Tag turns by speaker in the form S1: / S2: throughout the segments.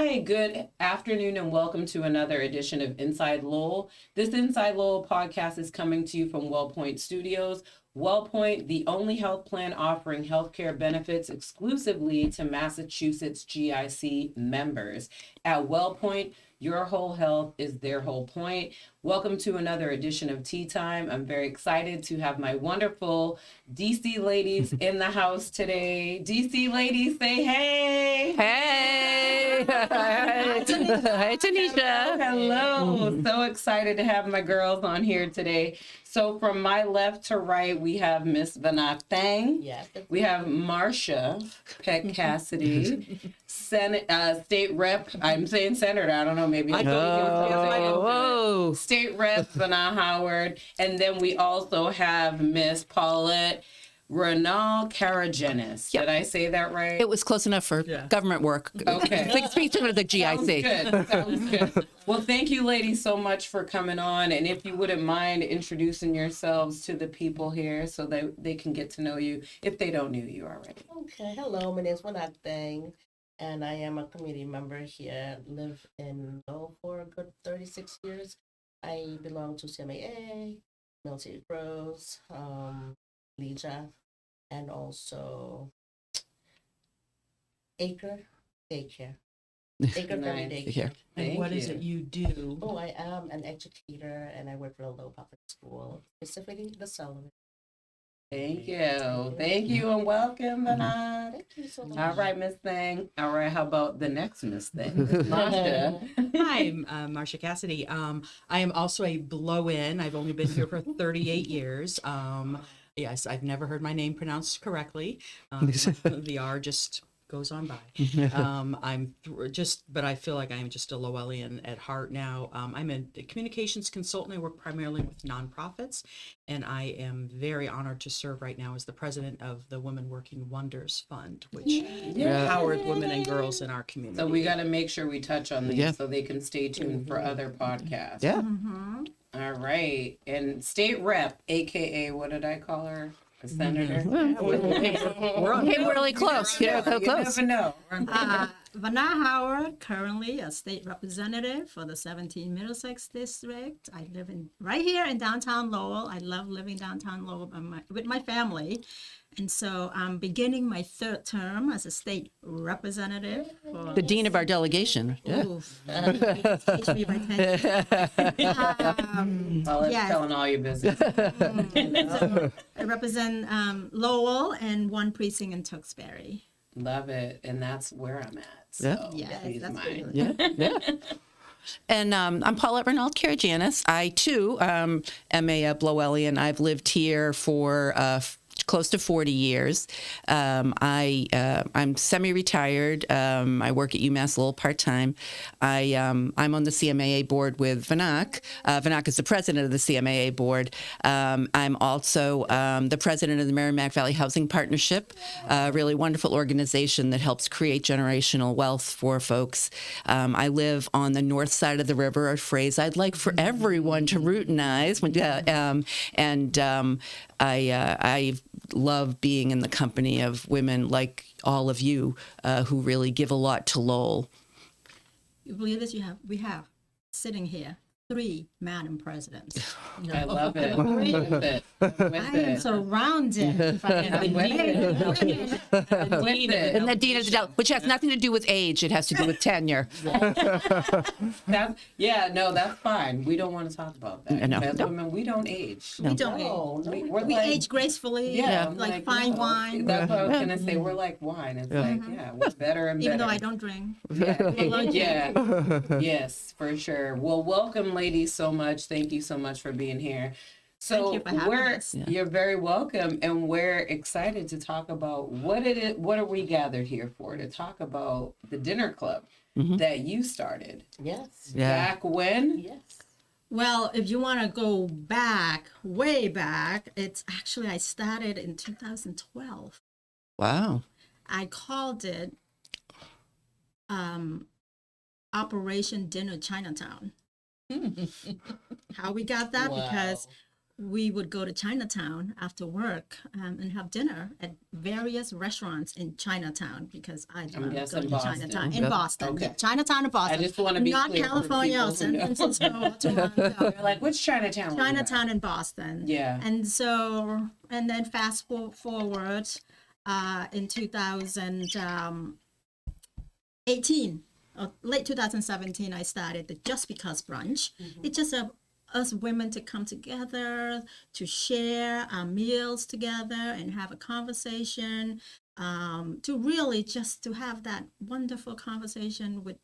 S1: Hi, good afternoon, and welcome to another edition of Inside Lowell. This Inside Lowell podcast is coming to you from WellPoint Studios. WellPoint, the only health plan offering healthcare benefits exclusively to Massachusetts GIC members. At WellPoint, your whole health is their whole point. Welcome to another edition of Tea Time. I'm very excited to have my wonderful DC ladies in the house today. DC ladies, say hey.
S2: Hey. Hi, Tenesha.
S1: Hello. So excited to have my girls on here today. So from my left to right, we have Miss 𝐼𝐞𝐥𝐥𝐩𝐾.
S3: Yes.
S1: We have Marsha Peck Cassidy, State Rep. I'm saying Senator. I don't know. Maybe.
S2: Whoa.
S1: State Rep 𝐼𝐞𝐥𝐥𝐩𝐿. And then we also have Miss Paulette 𝐸𝐸𝐿.
S2: Yep.
S1: Did I say that right?
S2: It was close enough for government work.
S1: Okay.
S2: Speaking of the GIC.
S1: Sounds good. Well, thank you, ladies, so much for coming on. And if you wouldn't mind introducing yourselves to the people here so that they can get to know you if they don't know you already.
S3: Okay. Hello, my name is 𝐸𝐸𝐿, and I am a community member here. Live in Lowell for a good 36 years. I belong to CMAA, Military Bros, Legia, and also 𝐸𝐞𝐥𝐥𝐸𝐿 Daycare. 𝐸𝐸𝐿 Family
S1: Nice.
S3: Daycare.
S4: And what is it you do?
S3: Oh, I am an educator, and I work for the Lowell Public School, specifically the Sullivan.
S1: Thank you. Thank you and welcome, 𝐸𝐸𝐿.
S3: Thank you so much.
S1: All right, Miss Thing. All right, how about the next Miss Thing? Marsha.
S4: Hi, I'm Marsha Cassidy. I am also a blow-in. I've only been here for 38 years. Yes, I've never heard my name pronounced correctly. The R just goes on by. But I feel like I'm just a Lowellian at heart now. I'm a communications consultant. I work primarily with nonprofits, and I am very honored to serve right now as the president of the Women Working Wonders Fund, which empowers women and girls in our community.
S1: So we got to make sure we touch on these
S2: Yeah.
S1: so they can stay tuned for other podcasts.
S2: Yeah.
S1: All right. And State Rep, AKA, what did I call her? A senator?
S2: We're really close. Yeah, so
S1: You
S2: close.
S1: never know.
S5: 𝐸𝐸𝐿, currently a state representative for the 17 Middlesex District. I live right here in downtown Lowell. I love living downtown Lowell with my family. And so I'm beginning my third term as a state representative. For,
S2: The dean of our delegation. Yeah.
S5: Oof. Teach me my 10 years. Yes.
S1: Telling all your business.
S5: So I represent Lowell and one precinct in Tewksbury.
S1: Love it. And that's where I'm at. So
S5: Yes,
S1: please
S5: that's
S1: mind.
S5: good.
S2: Yeah. And I'm Paulette 𝐸𝐸𝐿. I, too, am a Lowellian. I've lived here for close to 40 years. I'm semi-retired. I work at UMass Lowell part-time. I'm on the CMAA board with 𝐸𝐸𝐿. 𝐸𝐸𝐿 is the president of the CMAA board. I'm also the president of the Merrimack Valley Housing Partnership, a really wonderful organization that helps create generational wealth for folks. I live on the north side of the river, a phrase I'd like for everyone to routinize. I love being in the company of women like all of you who really give a lot to Lowell.
S5: You believe this? We have sitting here 3 Madam Presidents.
S1: I love it. I'm with it. I'm with
S5: I am
S1: it.
S5: surrounded.
S1: I'm with it. I'm with it.
S2: And the dean of the which has nothing to do with age. It has to do with tenure.
S1: That's fine. We don't want to talk about that.
S2: No.
S1: As women, we don't age.
S5: We don't
S3: No,
S5: age.
S1: We're
S5: We
S1: like,
S5: age gracefully,
S1: I'm
S5: like fine
S1: no.
S5: wine.
S1: That's what I was gonna say. We're like wine. It's like, we're better and better.
S5: Even though I don't drink.
S1: Yes, for sure. Well, welcome, ladies, so much. Thank you so much for being here. So
S5: Thank you for having us.
S1: you're very welcome, and we're excited to talk about what are we gathered here for? To talk about the dinner club that you started.
S3: Yes.
S1: Back when?
S3: Yes.
S5: Well, if you want to go back, way back, it's actually I started in 2012.
S2: Wow.
S5: I called it Operation Dinner Chinatown. How we got that?
S3: Wow.
S5: Because we would go to Chinatown after work and have dinner at various restaurants in Chinatown because I love going
S1: guessing
S5: to
S1: Boston.
S5: Chinatown. In Boston.
S1: Okay.
S5: Yeah, Chinatown in Boston.
S1: I just want to be
S5: Not
S1: clear for
S5: California or
S1: people who
S5: San
S1: know.
S5: Francisco or Toronto.
S1: They're like, which Chinatown? was that?
S5: Chinatown in Boston.
S1: Yeah.
S5: And so, and then fast forward in 2018, or late 2017, I started the Just Because brunch. It's just us women to come together, to share our meals together and have a conversation, to really just to have that wonderful conversation with,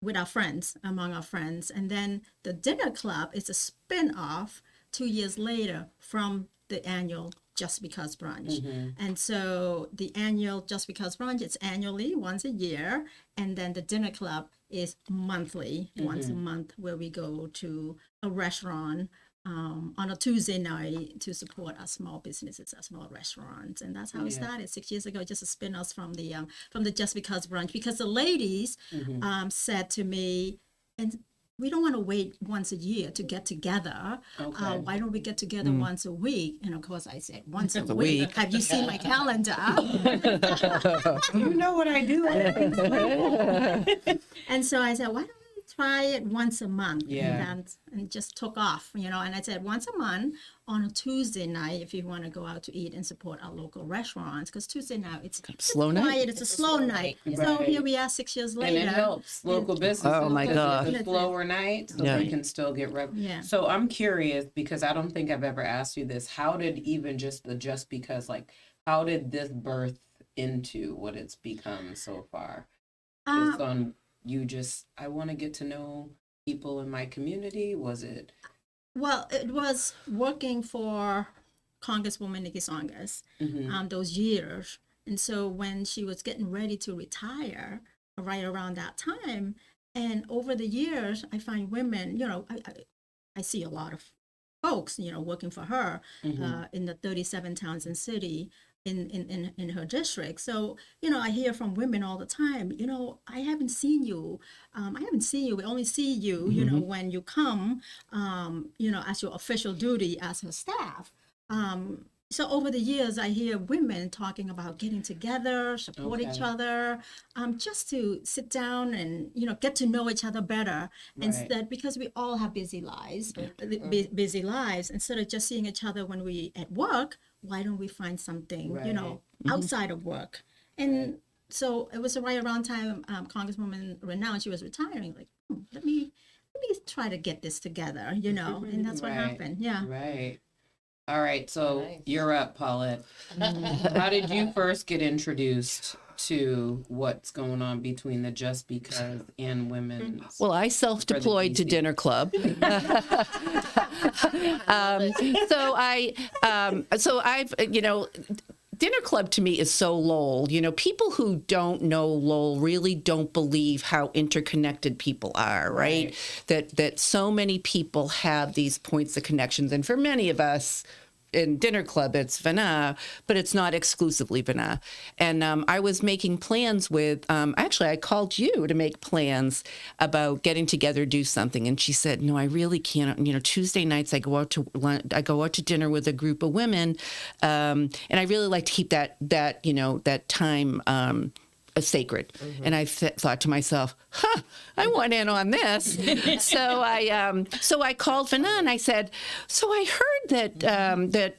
S5: with our friends, among our friends. And then the dinner club is a spin-off 2 years later from the annual Just Because brunch. And so the annual Just Because brunch, it's annually once a year. And then the dinner club is monthly, once a month, where we go to a restaurant on a Tuesday night to support our small businesses, our small restaurants. And that's how it started 6 years ago, just a spin-off from the Just Because brunch, because the ladies said to me, and we don't want to wait once a year to get together.
S1: Okay.
S5: Why don't we get together once a week? And of course I said, once a
S2: week.
S5: week. Have you seen my calendar?
S1: You know what I do?
S5: And so I said, why don't we try it once a month?
S1: Yeah.
S5: And it just took off, And I said, once a month on a Tuesday night, if you want to go out to eat and support our local restaurants, because Tuesday night, it's
S2: Slow night?
S5: quiet. It's a slow night. So
S1: Right.
S5: here we are 6 years
S1: And
S5: later.
S1: it helps local businesses.
S2: Oh, my
S1: 'cause
S2: God.
S1: It's a slower night, so
S2: Yeah.
S1: they can still get revenue.
S5: Yeah.
S1: So I'm curious because I don't think I've ever asked you this. How did even just because, how did this birth into what it's become so far? Just on I want to get to know people in my community. Was it?
S5: Well, it was working for Congresswoman Nikki Songas those years. And so when she was getting ready to retire, right around that time, and over the years, I find women, I see a lot of folks, working for her in the 37 towns and city in her district. So, I hear from women all the time, I haven't seen you. We only see you, when you come, as your official duty as her staff. So over the years, I hear women talking about getting together, support each other, just to sit down and, get to know each other better. Instead, because we all have busy lives, instead of just seeing each other when we at work, why don't we find something, outside of work? And so it was right around time Congresswoman Renown, she was retiring, like, let me try to get this together, and that's what happened. Yeah.
S1: Right. All right, so
S3: Nice.
S1: you're up, Paulette. How did you first get introduced to what's going on between the Just Because and women's?
S2: Well, I self-deployed to
S1: DC.
S2: dinner club. So I've, dinner club to me is so Lowell. People who don't know Lowell really don't believe how interconnected people are, right? That so many people have these points of connections. And for many of us, in dinner club, it's Vana, but it's not exclusively Vana. And I was making plans with, actually, I called you to make plans about getting together, do something. And she said, no, I really can't. Tuesday nights I go out to dinner with a group of women. And I really like to keep that time sacred. And I thought to myself, I want in on this. So I called Vana and I said, so I heard that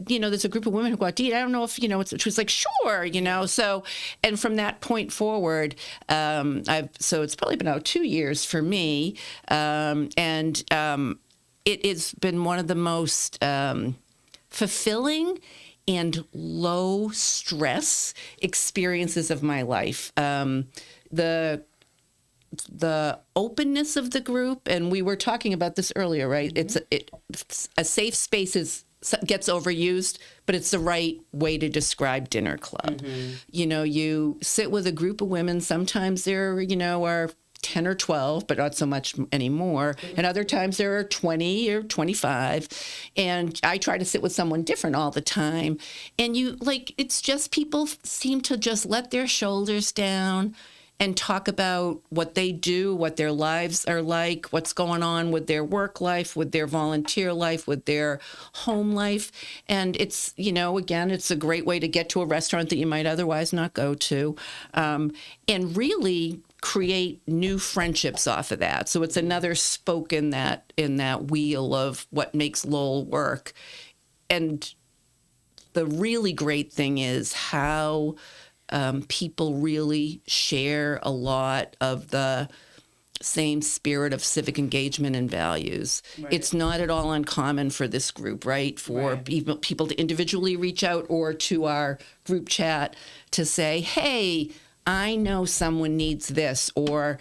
S2: there's a group of women who go out to eat. I don't know if, she was like, sure, So, and from that point forward, so it's probably been about 2 years for me. It has been one of the most fulfilling and low stress experiences of my life. The openness of the group, and we were talking about this earlier, right? It's a safe space gets overused, but it's the right way to describe dinner club. You sit with a group of women. Sometimes there, are 10 or 12, but not so much anymore. And other times there are 20 or 25. And I try to sit with someone different all the time. And it's just people seem to just let their shoulders down and talk about what they do, what their lives are like, what's going on with their work life, with their volunteer life, with their home life. And it's, again, it's a great way to get to a restaurant that you might otherwise not go to, and really create new friendships off of that. So it's another spoke in that wheel of what makes Lowell work. And the really great thing is how people really share a lot of the same spirit of civic engagement and values.
S1: Right.
S2: It's not at all uncommon for this group, right? For people to individually reach out or to our group chat to say, hey, I know someone needs this, or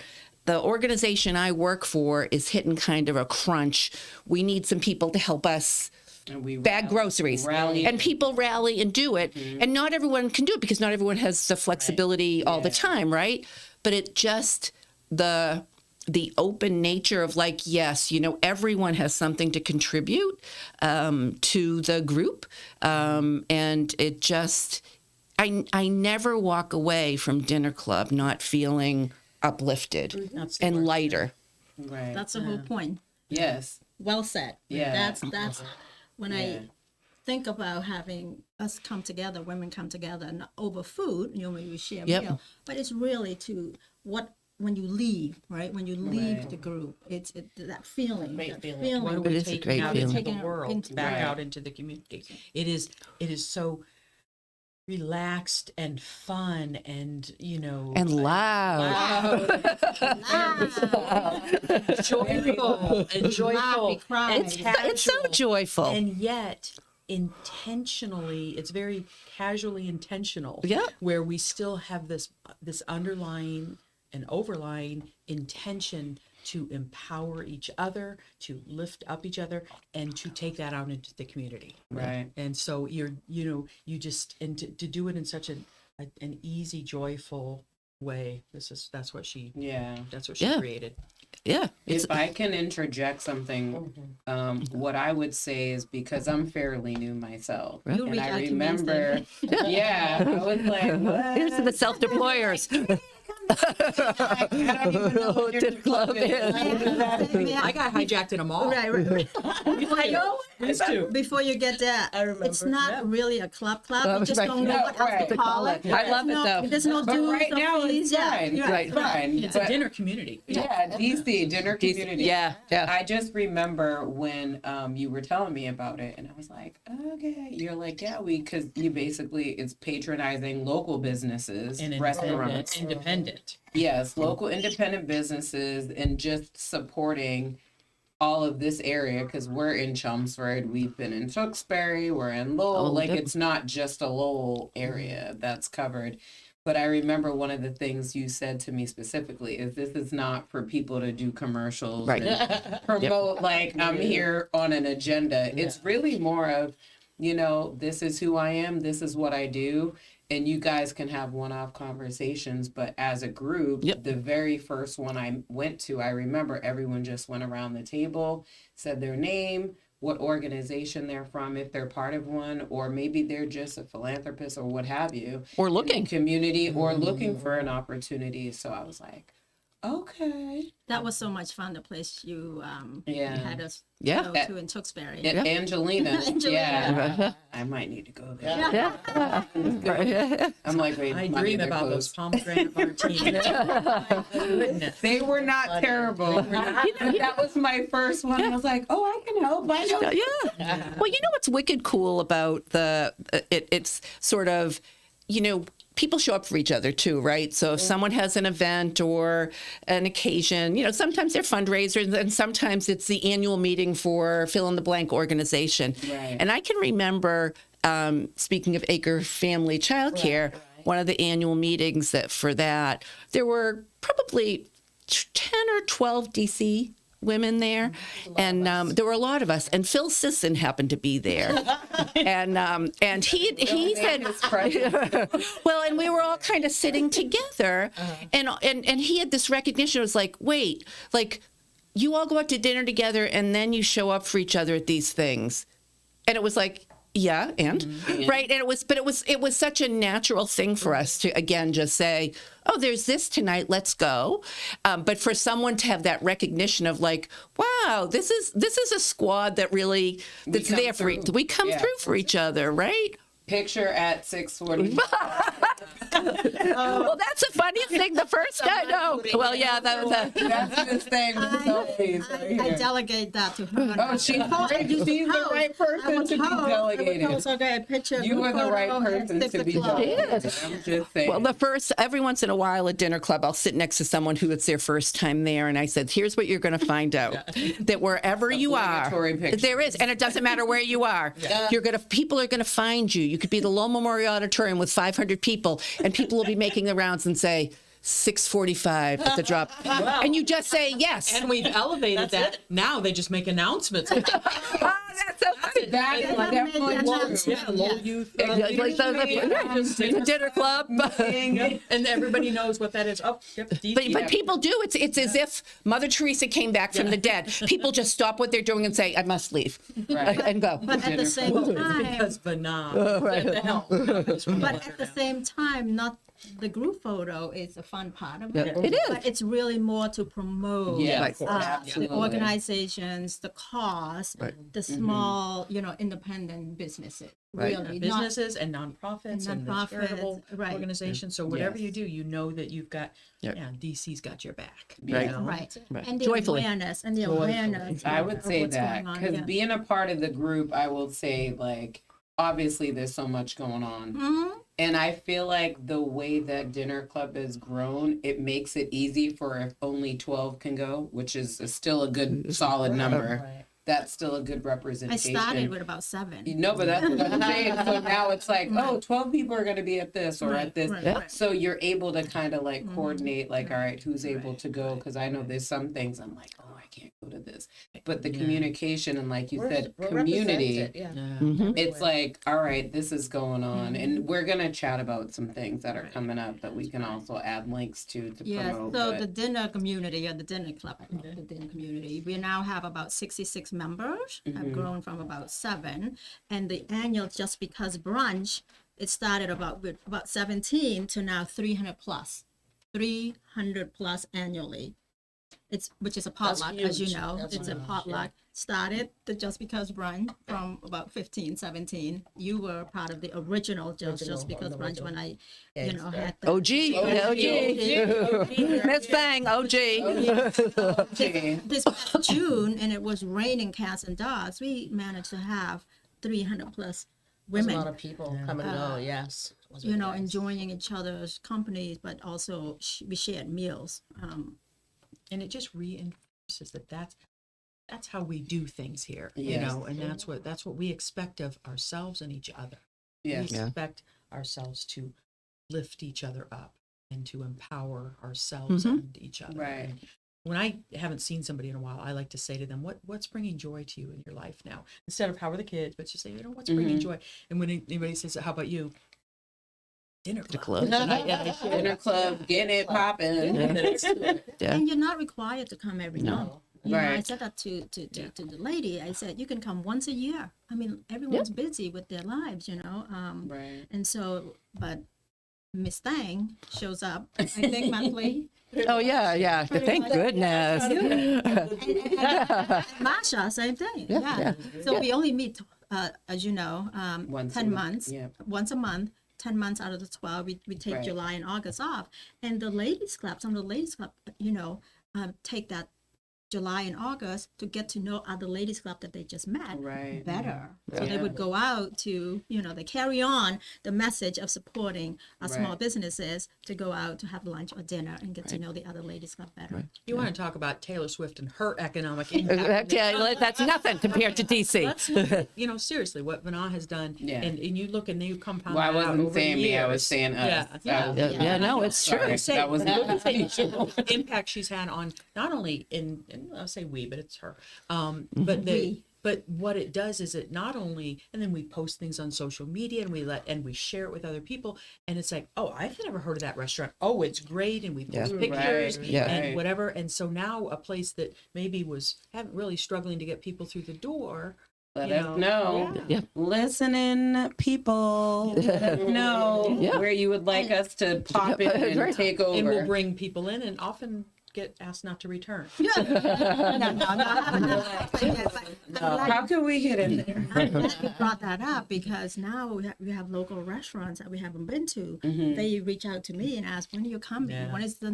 S2: the organization I work for is hitting kind of a crunch. We need some people to help us
S1: And we
S2: bag groceries. And people rally and do it. And not everyone can do it because not everyone has the flexibility all the time, right? But it just, the open nature of like, yes, everyone has something to contribute to the group. And it just, I never walk away from dinner club not feeling uplifted and lighter.
S1: Right.
S5: That's the whole point.
S1: Yes.
S5: Well said.
S1: Yeah.
S5: That's when I think about having us come together, women come together, not over food, we share a meal, but it's really when you leave, right? When you leave the group, it's that feeling.
S3: Great
S5: that
S3: feeling.
S4: What are
S2: It
S4: we
S2: is a
S4: taking
S2: great
S4: out
S2: feeling.
S4: into the world, back
S1: Right.
S4: out into the community? It is so relaxed and fun and
S2: And loud.
S4: joyful and joyful
S5: cry.
S4: and
S2: It's so
S4: casual.
S2: joyful.
S4: And yet intentionally, it's very casually intentional.
S2: Yeah.
S4: Where we still have this underlying and overlying intention to empower each other, to lift up each other, and to take that out into the community.
S1: Right.
S4: And so you just, and to do it in such an easy, joyful way. That's what she
S2: Yeah.
S4: created.
S2: Yeah. It's,
S1: If I can interject something, what I would say is, because I'm fairly new myself,
S5: You'll
S1: and
S5: reach
S1: I
S5: out to me
S1: remember, I was like, what?
S2: Here's to the self-deployers.
S1: I don't even know what your club is.
S4: I got hijacked in a mall.
S5: Right.
S4: I know. These two.
S5: Before you get there,
S3: I remember.
S5: it's not really a club.
S2: Oh,
S5: You just
S2: right.
S5: don't know what else to call it.
S2: I love it, though.
S5: There's no
S1: But
S5: dues
S1: right
S5: or
S1: now
S5: fees.
S1: it's fine.
S5: Yeah,
S2: Right.
S1: Fine.
S4: It's a
S1: But-
S4: dinner community.
S1: Yeah, DC, dinner community.
S2: Yeah.
S1: I just remember when you were telling me about it, and I was like, okay. You're like, because you basically, it's patronizing local businesses,
S4: And
S1: restaurants.
S4: independent.
S1: Yes, local independent businesses, and just supporting all of this area, because we're in Chelmsford, we've been in Tewksbury, we're in Lowell.
S2: Oh,
S1: Like,
S2: yep.
S1: it's not just a Lowell area that's covered. But I remember one of the things you said to me specifically is, this is not for people to do commercials
S2: Right.
S1: and promote, like, I'm here on an agenda. It's really more of, this is who I am, this is what I do. And you guys can have one-off conversations, but as a group, the very first one I went to, I remember everyone just went around the table, said their name, what organization they're from, if they're part of one, or maybe they're just a philanthropist or what have you.
S2: Or
S1: in the
S2: looking.
S1: community, or looking for an opportunity. So I was like, okay.
S5: That was so much fun. The place you
S1: Yeah.
S5: had us
S2: Yeah.
S5: go to in Tewksbury.
S1: Angelina.
S5: Angelina.
S1: Yeah. I might need to go there.
S2: Yeah.
S1: I'm like, wait,
S4: I
S1: mommy,
S4: dream
S1: they're
S4: about those
S1: closed.
S4: pomegranate martinis.
S1: They were not terrible. That was my first one. I was like, oh, I can help. I know.
S2: Yeah. Well, what's wicked cool about it's sort of, people show up for each other too, right? So if someone has an event or an occasion, sometimes they're fundraisers, and sometimes it's the annual meeting for fill in the blank organization.
S1: Right.
S2: And I can remember, speaking of Acre Family Childcare, one of the annual meetings there were probably 10 or 12 DC women there, and there were a lot of us, and Phil Sisson happened to be there, and he said, well, and we were all kind of sitting together, and he had this recognition. It was like, wait, like, you all go out to dinner together, and then you show up for each other at these things, and it was like, Yeah, and right, and it was such a natural thing for us to again just say, oh, there's this tonight, let's go. But for someone to have that recognition of like, wow, this is a squad that really that's
S1: come
S2: there for
S1: through.
S2: we come
S1: Yeah.
S2: through for each other, right?
S1: Picture at 6:40.
S2: Well, that's a funny thing. The first guy, no. Well, yeah, that.
S1: That's his thing.
S5: I delegate that to her.
S1: Oh, she's great. She's the right person to be delegated.
S5: Okay, a picture.
S1: You are the right person to be delegated. I'm just saying.
S2: Well, every once in a while at dinner club, I'll sit next to someone who it's their first time there, and I said, "Here's what you're going to find out: that wherever you are,
S1: Obligatory pictures.
S2: there is, and it doesn't matter where you are. People are going to find you. You could be the Lowell Memorial Auditorium with 500 people, and people will be making the rounds and say 6:45 at the drop, and you just say yes.
S4: And we've elevated that. Now they just make announcements.
S2: That's so funny.
S1: That is definitely true.
S4: Yeah, Lowell Youth.
S2: Like the dinner club.
S4: And everybody knows what that is. Oh, yep.
S2: But people do. It's as if Mother Teresa came back from the dead. People just stop what they're doing and say, "I must leave,"
S1: Right.
S2: and go.
S5: But at the same time,
S4: Because Vanna. What the hell?
S5: but at the same time, not the group photo is a fun part of it.
S2: It is.
S5: But it's really more to promote
S1: Yes,
S5: the
S1: absolutely.
S5: organizations, the cause, the small, independent businesses.
S2: Right.
S5: Really, not
S4: Businesses and nonprofits and the
S5: nonprofits,
S4: charitable
S5: right.
S4: organizations. So whatever
S1: Yes.
S4: you do, you know that you've got,
S2: Yep.
S4: DC's got your back.
S2: Right.
S4: You know?
S5: right.
S2: Right.
S5: And the
S2: Joyfully.
S5: awareness and the
S4: Joyfully.
S5: awareness.
S1: I would
S5: of
S1: say
S5: what's
S1: that
S5: going on,
S1: because
S5: yeah.
S1: being a part of the group, I will say like obviously there's so much going on.
S5: Mhm.
S1: And I feel like the way that dinner club has grown, it makes it easy for if only 12 can go, which is still a good solid number.
S3: Right.
S1: That's still a good
S5: I
S1: representation.
S5: started with about 7.
S1: No, but that's what I'm saying. So now it's like, oh, 12 people are going to be at this or at this.
S5: Right,
S2: Yeah.
S5: right.
S1: So you're able to kind of like coordinate, like, all right, who's able to go?
S4: right,
S1: Because I know there's some things I'm like, oh, I can't go to this. But the
S4: Yeah.
S1: communication and like you said,
S3: We're
S1: community,
S3: represented, yeah.
S4: Yeah.
S2: Mhm.
S1: it's like, all right, this is going on. And we're going to chat about some things that are coming up that we can also add links to
S5: Yes,
S1: promote.
S5: so
S1: but-
S5: the dinner community or the dinner club, I call it the dinner community, we now have about 66 members, have grown from about 7, and the annual Just Because brunch, it started with about 17 to now 300 plus annually. Which is a potluck, as you
S3: huge.
S5: know.
S3: That's
S5: It's a
S3: huge,
S5: potluck. Started the Just Because brunch from about 15, 17. You were part of the original Just
S3: Original,
S5: Because brunch when I,
S3: Yes,
S5: had the
S2: OG. Miss Bang, OG.
S1: Okay.
S5: this past June, and it was raining cats and dogs, we managed to have 300 plus
S3: There's a
S5: women,
S3: lot of people come and go, yes. It was really nice.
S5: enjoying each other's companies, but also we shared meals.
S4: And it just reinforces that that's how we do things here,
S1: Yes.
S4: and that's what we expect of ourselves and each other.
S1: Yes.
S4: We expect ourselves to lift each other up and to empower ourselves and each other.
S1: Right.
S4: And when I haven't seen somebody in a while, I like to say to them, what's bringing joy to you in your life now? Instead of how are the kids, but just say, what's bringing joy? And when anybody says, how about you? Dinner club.
S2: club.
S4: And I share
S1: Dinner
S4: that.
S1: club, getting it popping.
S2: Yeah.
S5: And you're not required to come every night. I
S1: Right.
S5: said that to the lady. I said, you can come once a year. I mean, everyone's busy with their lives,
S1: Right.
S5: And so, but Miss Thang shows up, I think, monthly.
S2: Oh yeah. Thank goodness.
S5: Masha, same thing.
S2: Yeah.
S5: So we only meet, as you know,
S1: Once
S5: 10
S1: a
S5: months.
S1: yeah.
S5: Once a month. 10 months out of the 12, we take
S1: Right.
S5: July and August off. And the ladies club, some of the ladies club, take that July and August to get to know other ladies club that they just met
S1: Right.
S5: better. So
S1: Yeah.
S5: they would go out to, they carry on the message of supporting our small
S1: Right.
S5: businesses to go out to have lunch or dinner and get to know the other ladies club better.
S4: You want to talk about Taylor Swift and her economic impact.
S2: Yeah, that's nothing compared to DC.
S4: Let's look at, seriously, what Vanna has done.
S1: Yeah.
S4: And you look and you compound
S1: Well, I
S4: that out
S1: wasn't
S4: over
S1: saying me, I was
S4: years.
S1: saying us.
S4: Yeah.
S2: Yeah, no, it's true.
S1: Sorry, that was
S4: Look
S1: not
S4: at the impact she's had on not only in I'll say we, but it's her. But what it does is it not only, and then we post things on social media and we share it with other people, and it's like, oh, I've never heard of that restaurant. Oh, it's great, and we post pictures
S1: Right,
S2: Yeah.
S4: and
S1: right.
S4: whatever. And so now a place that maybe haven't really struggling to get people through the door,
S1: Let
S4: You
S1: us know.
S2: Yeah.
S1: Listening people, let us know
S2: Yeah.
S1: where you would like us to pop in and
S2: Right.
S1: take
S4: And we'll
S1: over.
S4: bring people in and often get asked not to return.
S5: No, I haven't done that. But I'm glad
S1: How can we get in there?
S5: I'm glad you brought that up because now we have local restaurants that we haven't been to. They reach out to me and ask, when are you coming?
S4: Yeah.
S5: When is the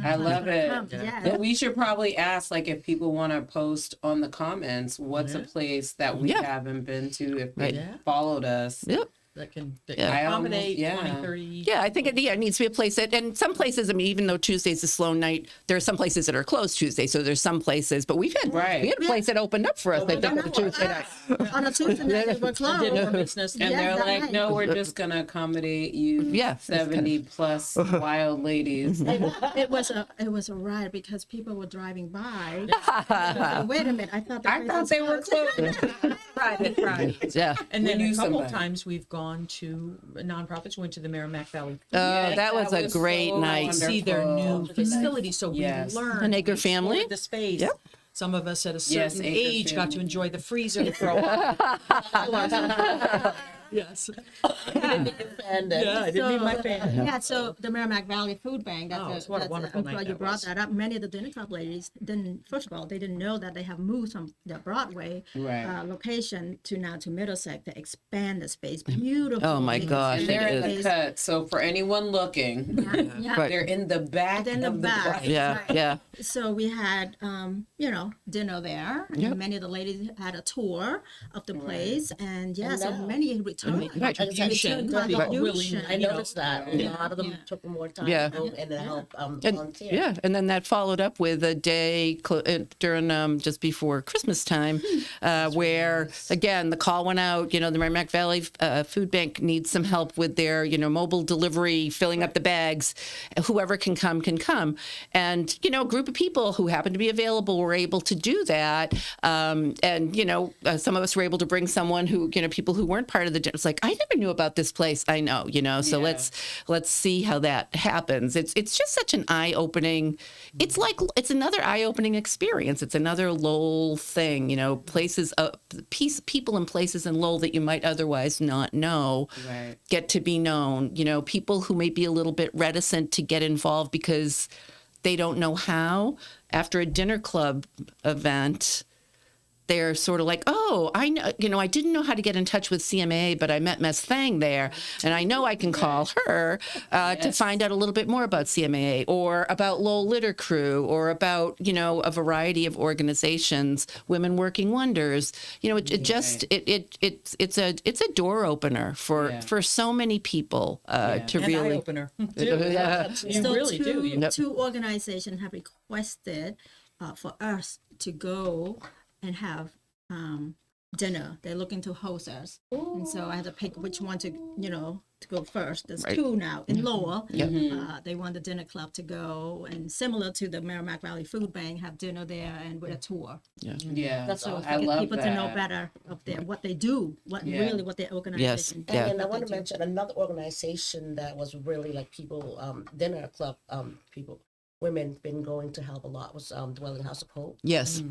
S1: I love it.
S5: Yes.
S1: But we should probably ask, like, if people want to post on the comments, what's a place that we
S2: Yeah.
S1: haven't been to if they
S2: Right.
S4: Yeah.
S1: followed us.
S2: Yep.
S4: That can
S2: Yeah.
S1: I almost-
S4: accommodate
S1: yeah.
S4: 20, 30.
S2: Yeah, I think it needs to be a place that, and some places, I mean, even though Tuesday's a slow night, there are some places that are closed Tuesday. So there's some places, but we had a place that opened up for us, I think, on Tuesday night.
S5: On a Tuesday night, they were closed.
S4: Did more business.
S1: And
S5: Yeah,
S1: they're
S5: that
S1: like,
S5: night.
S1: no, we're just going to accommodate you
S2: Yeah.
S1: 70 plus wild ladies.
S5: It was a ride because people were driving by. Wait a minute, I thought the
S1: I
S5: place
S1: thought
S5: was
S1: they were
S5: closed.
S1: closed. Right.
S2: Yeah.
S4: And then
S1: We
S4: a
S1: knew
S4: couple
S1: somebody.
S4: times we've gone to nonprofits. We went to the Merrimack Valley
S1: Yes,
S2: That was a great
S1: so
S2: night.
S4: to see their new
S1: wonderful.
S4: facility. So we
S1: Yes.
S4: learned.
S2: An Acre
S4: we
S2: family.
S4: explored the space.
S2: Yep.
S4: Some of us at a
S1: Yes,
S4: certain
S1: Acre
S4: age got to
S1: family.
S4: enjoy the freezer for a while. Yes.
S3: And
S4: Yeah, I didn't mean my fan.
S5: Yeah, so the Merrimack Valley Food Bank.
S4: Oh,
S5: That's
S4: what a wonderful
S5: I'm glad
S4: night
S5: you
S4: that
S5: brought
S4: was.
S5: that up. Many of the dinner club ladies didn't. First of all, they didn't know that they have moved from the Broadway
S1: Right.
S5: location to now to Middlesex to expand the space. Beautiful.
S2: Oh, my gosh,
S1: And they're in the
S5: Space.
S1: cut. So for anyone looking,
S5: Yeah.
S2: Right.
S1: they're in the back
S5: In the
S1: of the
S5: back.
S1: Broadway.
S2: Yeah. Yeah.
S5: So we had, dinner there.
S2: Yep.
S5: And many of the ladies had a tour of the place, and yeah, so
S3: now-
S5: many returned.
S2: Right.
S4: Contribution.
S5: Returned
S4: People willing,
S5: contribution.
S3: I noticed that a lot of them
S5: Yeah.
S3: took more time
S2: Yeah.
S3: to go and to help
S2: And,
S3: volunteer.
S2: yeah, and then that followed up with a day during just before Christmas time, where again the call went out. You know, the Merrimack Valley Food Bank needs some help with their mobile delivery, filling up the bags. Whoever can come can come, and a group of people who happened to be available were able to do that. And some of us were able to bring someone who people who weren't part of the. It's like, I never knew about this place. I know, So
S1: Yeah.
S2: let's see how that happens. It's just such an eye-opening. It's another eye-opening experience. It's another Lowell thing. Places, people and places in Lowell that you might otherwise not know
S1: Right.
S2: get to be known. People who may be a little bit reticent to get involved because they don't know how. After a dinner club event, they're sort of like, oh, I know, I didn't know how to get in touch with CMA, but I met Ms. Thang there, and I know I can call her to find out a little bit more about CMA or about Lowell Litter Crew or about, a variety of organizations, Women Working Wonders. It's a door opener for so many people to
S4: And eye
S2: really.
S4: opener.
S2: Yeah.
S4: You
S5: So
S4: really do. You-
S5: two organizations have requested for us to go and have dinner. They're looking to host us, and so I had to pick which one to go first. There's
S2: Right.
S5: two now in Lowell.
S2: Yep.
S5: They want the dinner club to go, and similar to the Merrimack Valley Food Bank, have dinner there and with a tour.
S1: Yeah.
S5: So
S1: I
S5: to get
S1: love
S5: people
S1: that.
S5: to know better of what they do, what their organization does.
S2: Yeah.
S3: And I
S5: what
S3: want
S5: they
S3: to
S5: do.
S3: mention another organization that was really like people, dinner club people, women been going to help a lot was Dwelling House of Hope.
S2: Yes.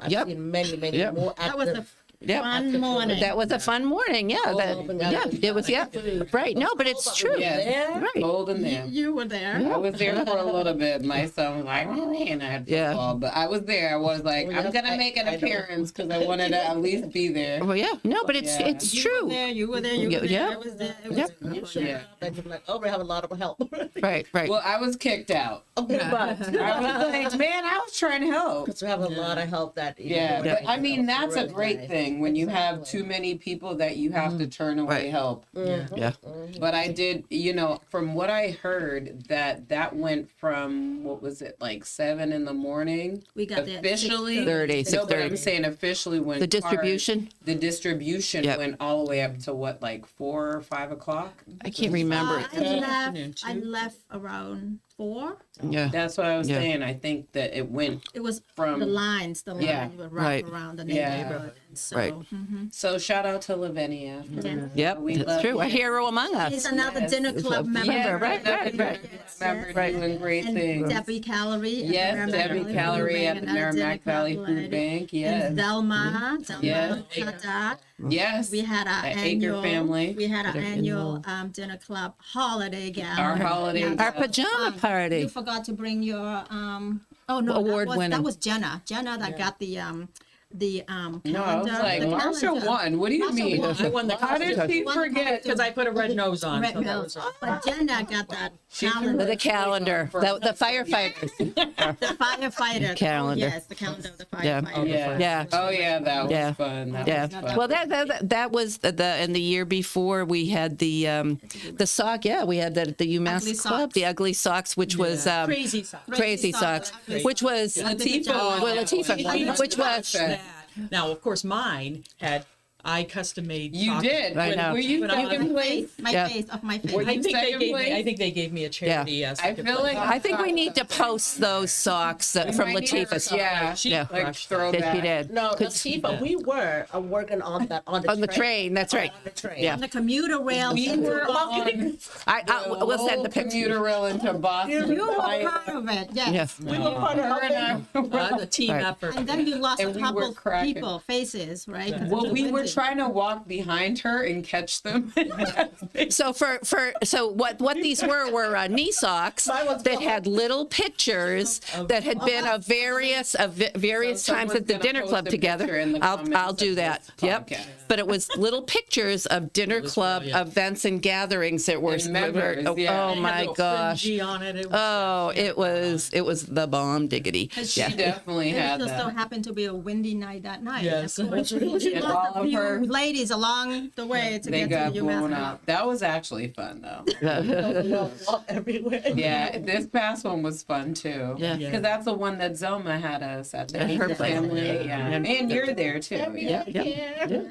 S3: I've
S2: Yep.
S3: seen many
S2: Yep.
S3: more
S5: That was a
S3: active.
S2: Yep.
S5: fun morning.
S2: That was a fun morning. Yeah. It was. Yeah. Right. No, but it's true.
S1: Yeah.
S2: Right.
S1: Cold in there.
S5: You were there.
S1: I was there for a little bit. My son was like, really? And I had
S2: Yeah.
S1: football. But I was there. I was like,
S3: Well,
S1: I'm
S3: yes,
S1: going to make an
S3: I know.
S1: appearance because I wanted to at least be there.
S2: Well, yeah. No, but it's
S1: Yeah.
S2: it's
S5: You
S2: true.
S5: were there. You were there. You
S2: Yeah,
S5: were there.
S2: yeah.
S5: I was there. It was
S2: Yep.
S3: You should
S1: Yeah.
S3: have been like, oh, we have a lot of help.
S2: Right. Right.
S1: Well, I was kicked out.
S3: Okay, but
S1: I was like, man, I was trying to help.
S3: because we have a lot of help that.
S1: Yeah, but I mean, that's a
S3: really
S1: great
S3: nice.
S1: thing when you have
S3: Exactly.
S1: too many people that you have to turn away
S2: Right.
S1: help.
S3: Mhm.
S2: Yeah.
S1: But I did, from what I heard, that went from, what was it, like 7 in the morning?
S5: We got there at
S1: Officially?
S2: 6:30,
S1: No, but I'm
S2: 6:30.
S1: saying officially when
S2: The distribution.
S1: the distribution
S2: Yep.
S1: went all the way up to what, like 4 or 5 o'clock?
S2: I can't remember.
S5: I
S4: Afternoon,
S5: left. I
S4: too.
S5: left around 4.
S2: Yeah.
S1: That's what I was
S2: Yeah.
S1: saying. I think that it went
S5: It was
S1: from
S5: the lines
S1: Yeah.
S5: would wrap
S2: Right.
S5: around the
S1: Yeah.
S5: neighborhood. So,
S2: Right.
S1: So shout out to Lavinia.
S5: Yeah.
S2: Yep,
S1: We
S2: that's
S1: love
S2: true. A
S1: you.
S2: hero among
S5: He's
S2: us.
S5: another
S1: Yes.
S5: dinner club member.
S2: Yeah,
S1: Yeah,
S2: right, right.
S1: Remember
S2: Right.
S1: doing great
S5: And
S1: things.
S5: Debbie Calorie. at the
S1: Yes,
S5: Merrimack
S1: Debbie
S5: Valley
S1: Calorie
S5: Food
S1: at
S5: Bank,
S1: the
S5: another dinner
S1: Merrimack
S5: club
S1: Valley Food
S5: lady.
S1: Bank. Yes.
S5: And Zelma.
S1: Yes.
S5: Kata.
S1: Yes.
S5: We had our
S1: At
S5: annual
S1: Acre Family.
S5: We had our
S2: Acre
S5: annual dinner club holiday gathering.
S1: Our holiday
S5: Now,
S2: Our pajama
S5: You
S2: party.
S5: forgot to bring your oh no,
S2: Award winning.
S5: that was Jenna. Jenna that got the calendar.
S1: No, I was like,
S5: the
S1: Marsha
S5: calendar.
S1: won. What do you
S5: Marsha
S1: mean?
S5: won.
S4: I won the
S1: How did
S4: costume
S1: she
S5: Won the
S1: forget?
S5: costume.
S4: because I put a red nose on.
S5: Red
S4: so that
S5: nose.
S4: was
S5: But Jenna got that
S1: She
S5: calendar.
S2: The calendar. The firefighters.
S5: The firefighter
S2: Calendar.
S5: Yes, the calendar of the
S2: Yeah.
S5: firefighter.
S1: Yeah.
S2: Yeah.
S1: Oh yeah, that was
S2: Yeah.
S1: fun. That
S2: Yeah.
S1: was fun.
S2: Well, that was in the year before we had the sock. Yeah, we had the
S5: Ugly
S2: UMass Club,
S5: Socks.
S2: the Ugly Socks, which was
S4: crazy stuff.
S2: Crazy Socks, which was
S1: Latifah won
S2: well,
S1: that one.
S2: Latifah, which was
S1: That.
S4: Now, of course, mine had I custom made.
S1: You
S4: socks.
S1: did.
S2: I know.
S1: Were you
S4: When I
S1: second
S4: was-
S1: place?
S5: My
S2: Yeah.
S5: face of my face.
S1: Were you
S4: I think they
S1: second
S4: gave
S1: place?
S4: me. I think they gave me a charity.
S1: I
S4: second
S1: feel
S4: place.
S1: like
S2: I think we need to post those socks from
S1: might need
S2: Latifah.
S1: to- Yeah,
S4: She
S2: Yeah.
S1: like
S4: crushed
S1: throwback.
S2: That she did.
S3: No,
S2: Could-
S3: Latifah, we were working on that on
S2: on the train. That's right.
S3: On the train.
S2: Yeah.
S5: On the commuter rail.
S1: We were on
S2: We'll send the picture.
S1: commuter rail into Boston.
S5: You were part of it, yes.
S2: Yes.
S3: We were part of
S1: Her and I-
S4: the team
S2: Right.
S4: effort.
S5: And then you lost
S1: And
S5: a
S1: we
S5: couple
S1: were cracking.
S5: people, faces, right? 'Cause
S1: Well,
S5: it's
S1: we were
S5: vintage.
S1: trying to walk behind her and catch them.
S2: So so what these were knee socks that had little pictures that had been of various
S1: So
S2: times at the
S1: someone's
S2: dinner
S1: gonna
S2: club
S1: post a picture
S2: together.
S1: in the
S2: I'll
S1: comments
S2: do
S1: of
S2: that.
S1: this
S2: Yep.
S1: podcast.
S2: But it was little pictures of dinner club
S4: brilliant.
S2: events and gatherings that were
S1: And members, yeah.
S2: oh
S1: It had
S2: my
S4: Little
S2: gosh.
S4: fringy on it. It was,
S2: Oh, it was the bomb diggity.
S1: She
S2: Yeah.
S1: definitely
S5: It
S1: had
S5: just so
S1: that.
S5: happened to be a windy night that night.
S4: Yes.
S5: Of course, she
S1: And
S5: lost
S1: all
S5: a
S1: of
S5: few
S1: her-
S5: ladies along the way to
S1: They
S5: get
S1: got
S5: to the UMass.
S1: blown out. That was actually fun though.
S3: everywhere.
S1: Yeah, this past one was fun too.
S2: Yeah.
S1: Because that's the one that Zelma had us at the
S2: At her
S1: Acre
S2: place.
S1: family. Yeah. And you're there too. Yeah.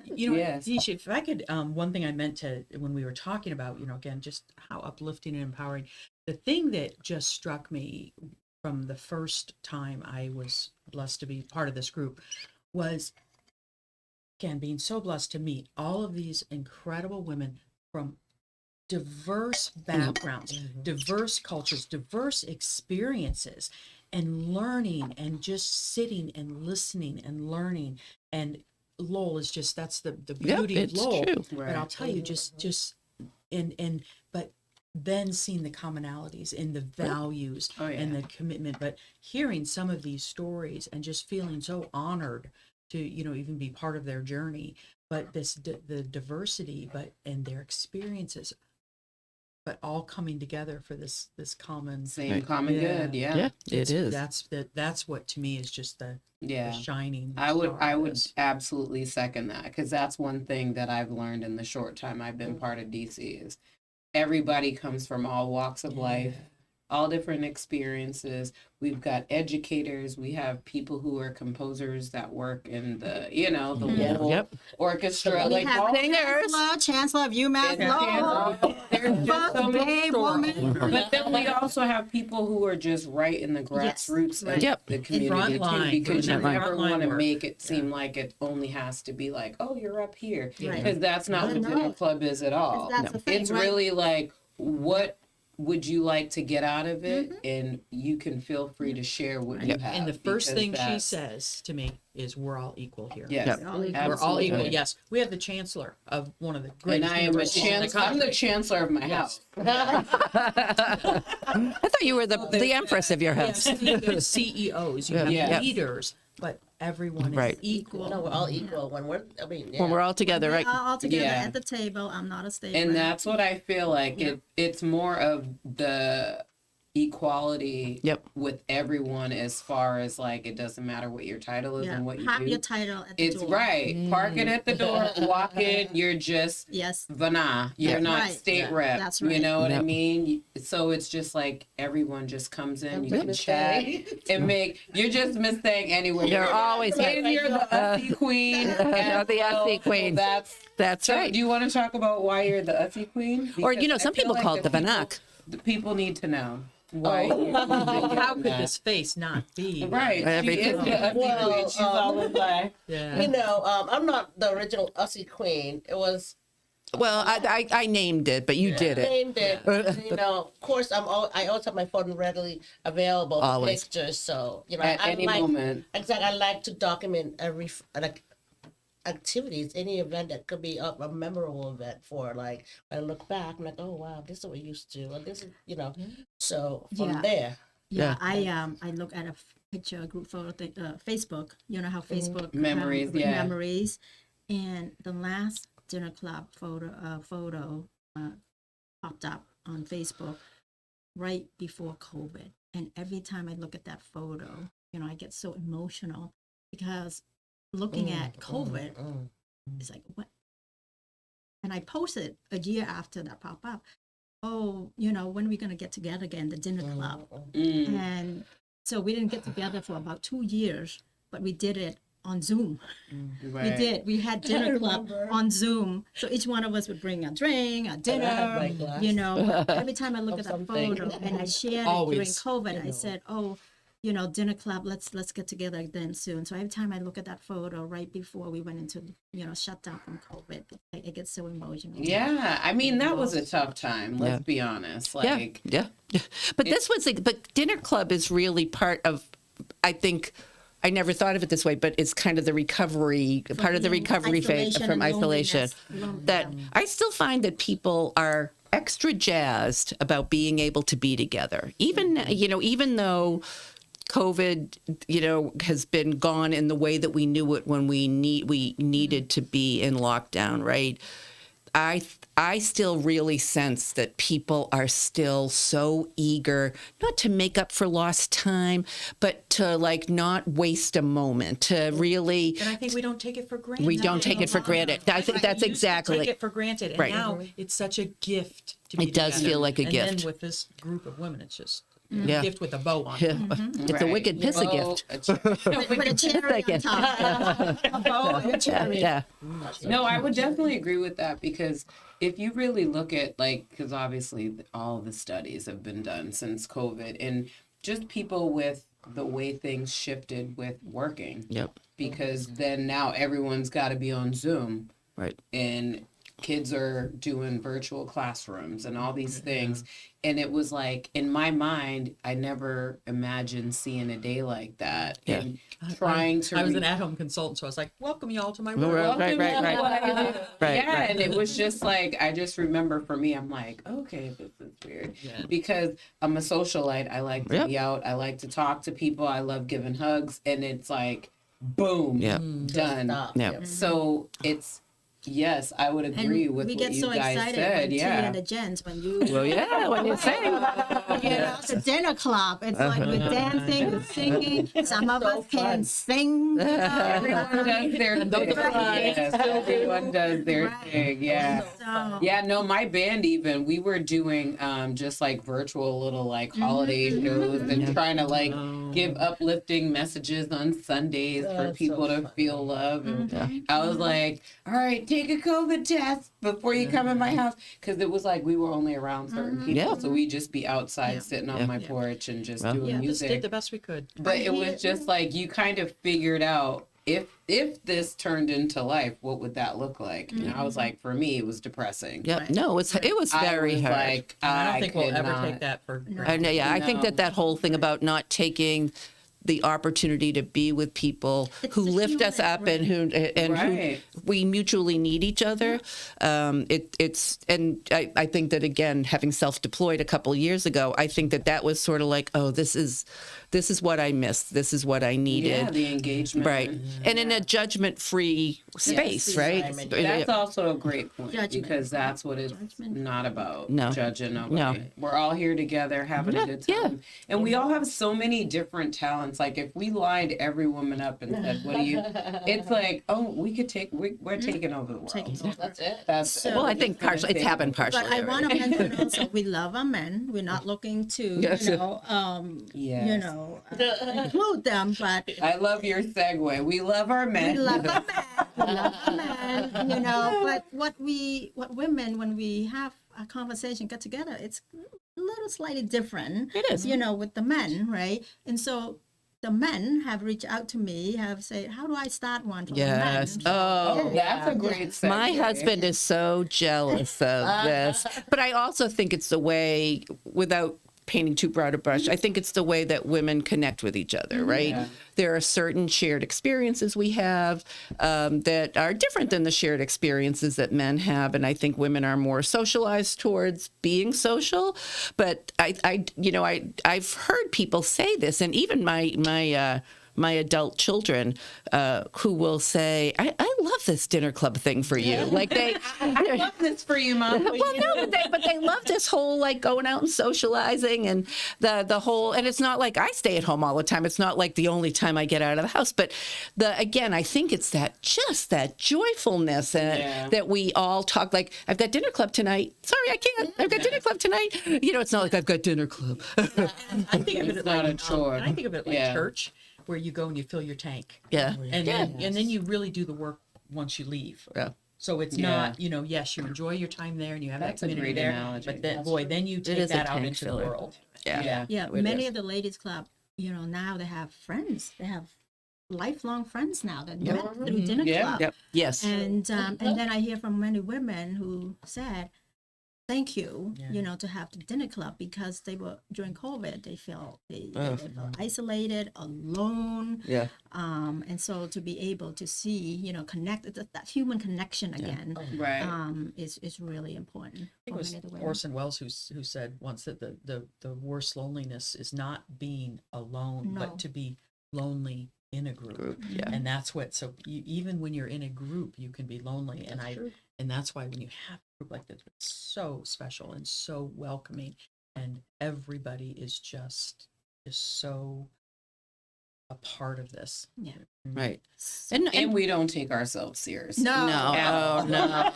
S4: You know,
S1: Yes.
S4: Tenesha, if I could, one thing I meant to, when we were talking about, again, just how uplifting and empowering, the thing that just struck me from the first time I was blessed to be part of this group was, again, being so blessed to meet all of these incredible women from diverse backgrounds, diverse cultures, diverse experiences, and learning and just sitting and listening and learning. And Lowell is just, that's the beauty of
S2: it's
S4: Lowell.
S2: true.
S4: But I'll tell you, but then seeing the commonalities in the values
S1: Oh, yeah.
S4: and the commitment, but hearing some of these stories and just feeling so honored to, even be part of their journey, but the diversity, and their experiences, but all coming together for this common
S1: Same common good. Yeah.
S2: Yeah, it is.
S4: That's what to me is just the
S1: Yeah.
S4: shining.
S1: I would
S4: star of this.
S1: absolutely second that, because that's one thing that I've learned in the short time I've been part of DC is everybody comes from all walks of life, all different experiences. We've got educators, we have people who are composers that work in the the whole
S2: Yep.
S1: orchestra,
S5: We
S1: like
S5: have
S1: all
S2: singers.
S5: Chancellor of UMass Lowell.
S1: There's just so many
S5: Gay woman.
S1: But then we also have people who are just right in the grassroots of
S2: Yep.
S1: the community
S4: Front
S1: too,
S4: line,
S1: because you
S2: front line.
S1: never
S4: Front line
S1: want to
S4: work.
S1: make it seem like it only has to be like, oh, you're up here,
S5: Right.
S1: because that's not what
S5: No.
S1: dinner club is at all.
S5: That's the thing,
S1: It's
S5: right?
S1: really like, what would you like to get out of it, and you can feel free to share what you have.
S4: And the first
S1: because
S4: thing she
S1: that's-
S4: says to me is, "We're all equal here."
S1: Yes,
S2: Yep.
S4: We're all
S1: absolutely.
S4: equal. Yes, we have the chancellor of one of the
S1: And
S4: greatest
S1: I am a
S4: universities in the
S1: chancellor. I'm the
S4: country.
S1: chancellor of my house.
S2: I thought you were the empress of your
S4: You have
S2: house.
S4: CEOs, you have
S1: Yeah.
S4: leaders, but everyone
S2: Right.
S4: is equal.
S3: No, we're all equal when we're.
S2: When we're all together, right?
S5: All together
S1: Yeah.
S5: at the table. I'm not a stage.
S1: And
S5: rep.
S1: that's what I feel like. It's more of the equality
S2: Yep.
S1: with everyone, as far as like, it doesn't matter what your title is and what you
S5: Have
S1: do.
S5: your title at the
S1: It's
S5: door.
S1: right. Park it at the door, walk in, you're just
S5: Yes.
S1: Vana. You're
S2: Yeah.
S1: not
S5: Right.
S1: state
S3: Yeah.
S1: rep.
S5: That's
S1: You
S5: right.
S1: know what I
S2: Yep.
S1: mean? So it's just like everyone just comes in, you can
S3: Miss
S1: chat
S3: Thang.
S1: and you're just Miss Thang anywhere.
S2: You're always
S1: and you're the Ussy queen.
S2: The Ussy queen. That's
S1: So
S2: right.
S1: do you want to talk about why you're the Ussy queen?
S2: Or
S1: Because I
S2: some
S1: feel
S2: people
S1: like
S2: call it the Vanak.
S1: The people need to know. why.
S4: How could this face not be?
S1: Right. She is the ugly
S3: Well,
S1: queen. She's always like,
S4: Yeah.
S3: You know, I'm not the original Ussie Queen. It was
S2: Well, I named it, but you did it.
S3: named it. You know, of course, I always have my phone readily available for
S2: Always.
S3: pictures. So you know,
S1: at
S3: I
S1: any
S3: like,
S1: moment.
S3: Exactly. I like to document every like activities, any event that could be a memorable event for. Like when I look back, I'm like, oh wow, this is what we used to do. Or this is, you know. So from
S5: Yeah.
S3: there,
S2: Yeah.
S5: I look at a picture, a group photo thing, Facebook. You know how Facebook
S1: Memories, yeah.
S5: memories, and the last dinner club photo popped up on Facebook right before COVID, and every time I look at that photo, you know, I get so emotional because looking at COVID, it's like what. And I posted a year after that popped up. Oh, you know, when are we going to get together again, the dinner club? And so we didn't get together for about 2 years, but we did it on Zoom.
S1: Right.
S5: We did. We had dinner club on Zoom. So each one of us would bring a drink, a
S3: had
S5: dinner,
S3: my glass
S5: you know. Every time I look
S3: of
S5: at that
S3: something.
S5: photo and I shared
S4: Always,
S5: it during COVID, I said, oh, you know, dinner club, let's get together again soon. So every time I look at that photo right before we went into, you know, shutdown from COVID, I get so emotional.
S1: Yeah, I mean that was a tough time. Let's be honest. Like,
S2: yeah. But this was like, but dinner club is really part of, I think, I never thought of it this way, but it's kind of the recovery, part of the
S5: being
S2: recovery phase
S5: isolation
S2: from
S5: and
S2: isolation.
S5: loneliness.
S2: That I still find that people are extra jazzed about being able to be together. Even, you know, even though COVID, you know, has been gone in the way that we knew it when we needed to be in lockdown, right? I still really sense that people are still so eager, not to make up for lost time, but to like not waste a moment, to really.
S4: And I think we don't take it for granted.
S2: We don't take it for granted. I think that's
S4: We used to
S2: exactly.
S4: take it for granted, and
S2: Right.
S4: now it's such a gift to be
S2: It does
S4: together.
S2: feel like a
S4: and
S2: gift.
S4: then with this group of women, it's just
S2: Yeah.
S4: a gift with a bow on.
S2: Yeah. It's a
S1: right.
S2: wicked piss a
S1: Oh,
S2: gift.
S5: With a cherry on top. A bow and a cherry.
S2: Yeah.
S1: No, I would definitely agree with that because if you really look at like, because obviously all the studies have been done since COVID and just people with the way things shifted with working.
S2: Yep.
S1: Because then now everyone's got to be on Zoom
S2: Right.
S1: and kids are doing virtual classrooms and all these things. And it was like, in my mind, I never imagined seeing a day like that.
S2: Yeah.
S1: And trying to
S4: I was
S1: re-
S4: an at-home consultant, so I was like, "Welcome y'all to my
S2: Right,
S4: world."
S2: right, right, right. Right,
S1: Yeah,
S2: right.
S1: and it was just like, I just remember for me, I'm like, okay, this is weird.
S4: Yeah.
S1: Because I'm a socialite. I like to
S2: Yep.
S1: be out. I like to talk to people. I love giving hugs. And it's like, boom,
S2: Yep.
S1: done.
S3: Stop.
S2: Yeah.
S3: Yep.
S1: So it's, yes, I would agree with
S5: we
S1: what
S5: get
S1: you
S5: so
S1: guys
S5: excited
S1: said.
S5: when Tea
S1: Yeah.
S5: and the gents when you
S2: Well, yeah, when you say.
S5: you know, the dinner club. It's like we're dancing, we're singing. Some of us can sing.
S1: Everyone does their thing. Yes, everyone does their
S5: Right.
S1: thing. Yeah.
S5: So,
S1: Yeah, no, my band even, we were doing just like virtual little like holiday shows and trying to like give uplifting messages on Sundays for
S3: That's
S1: people
S3: so
S1: to
S3: funny.
S1: feel love. And I was like, all right, take a COVID test before you come in my house. Because it was like we were only around certain people.
S2: Yeah.
S1: So we'd just be outside sitting on
S2: Yeah.
S1: my porch and just
S2: Well.
S1: doing
S4: Yeah, just did
S1: music.
S4: the best we could.
S1: But it was just like you kind of figured out if this turned into life, what would that look like? And I was like, for me, it was depressing.
S2: Yep. No, it was very
S1: I was
S2: hard.
S1: like,
S4: I don't think we'll
S1: could
S4: ever
S1: not.
S4: take that for
S2: I
S4: granted.
S2: know, yeah, I think
S1: No.
S2: that whole thing about not taking the opportunity to be with people
S5: It's
S2: who
S5: the
S2: lift us
S5: human,
S2: up and who
S1: Right.
S2: we mutually need each other. I think that again, having self-deployed a couple years ago, I think that was sort of like, oh, this is what I missed. This is what I needed.
S1: Yeah, the engagement.
S2: Right. And in a judgment-free space, right?
S3: environment.
S1: That's also a great point
S5: Judgment.
S1: because that's what it's
S5: Judgment.
S1: not about.
S2: No.
S1: Judging nobody.
S2: No.
S1: We're all here together having a good time.
S2: Yeah.
S1: And we all have so many different talents. Like if we lined every woman up and said, what do you, it's like, oh, we're taking over the world.
S5: Taking over.
S3: That's it.
S1: That's
S5: So-
S2: Well, I think partially it's happened partially.
S5: But I want to
S2: already.
S5: mention also, we love our men. We're not looking to,
S2: Yes.
S5: you know,
S1: Yes.
S5: you know, include them, but
S1: I love your segue. We love our men.
S5: we love our men. We love our men, you know. But what women, when we have a conversation, get together, it's little slightly different.
S2: It is.
S5: You know, with the men, right? And so the men have reached out to me, have said, how do I start one for
S2: Yes.
S5: the men?
S1: Oh, that's a great segue.
S2: My husband is so jealous of this, but I also think it's the way, without painting too broad a brush, I think it's the way that women connect with each other, right?
S1: Yeah.
S2: There are certain shared experiences we have that are different than the shared experiences that men have, and I think women are more socialized towards being social. But I've heard people say this, and even my adult children who will say, I love this dinner club thing for you. Like
S1: I love this for you, Mom.
S2: well, no, but they love this whole like going out and socializing and the whole, and it's not like I stay at home all the time. It's not like the only time I get out of the house. But again, I think it's that joyfulness and that we all talk like, I've got dinner club tonight. Sorry, I can't. I've got dinner club tonight. You know, it's not like I've got dinner club.
S4: I think of it
S1: It's not
S4: like
S1: a chore.
S4: I think of it like
S1: Yeah.
S4: church, where you go and you fill your tank,
S2: Yeah.
S4: and then you really do the work once you leave.
S2: Yeah.
S4: So it's not, yes, you enjoy your time there and you have
S1: That's a
S4: that community
S1: great
S4: there,
S1: analogy.
S4: but then you take
S2: is a
S4: that out
S2: tank
S4: into
S2: filler.
S4: the world.
S2: Yeah.
S5: Yeah,
S2: It
S5: many
S2: is.
S5: of the ladies club, now they have friends. They have lifelong friends now that met through dinner
S1: Yeah.
S5: club.
S2: Yep. Yes.
S5: And then I hear from many women who said, thank you, to have the dinner club, because they were during COVID, they felt they felt isolated, alone.
S2: Yeah.
S5: And so to be able to see, connect that human connection again,
S1: Right.
S5: is really important.
S4: I think it
S5: for
S4: was
S5: many of the women.
S4: Orson Welles who said once that the worst loneliness is not being alone,
S5: No.
S4: but to be lonely in a group.
S2: Yeah.
S4: And that's what, so even when you're in a group, you can be lonely. And that's why when you have a group like this, it's so special and so welcoming, and everybody is so a part part
S5: Yeah.
S2: Right.
S1: And we don't take ourselves seriously.
S5: No.
S2: No. No.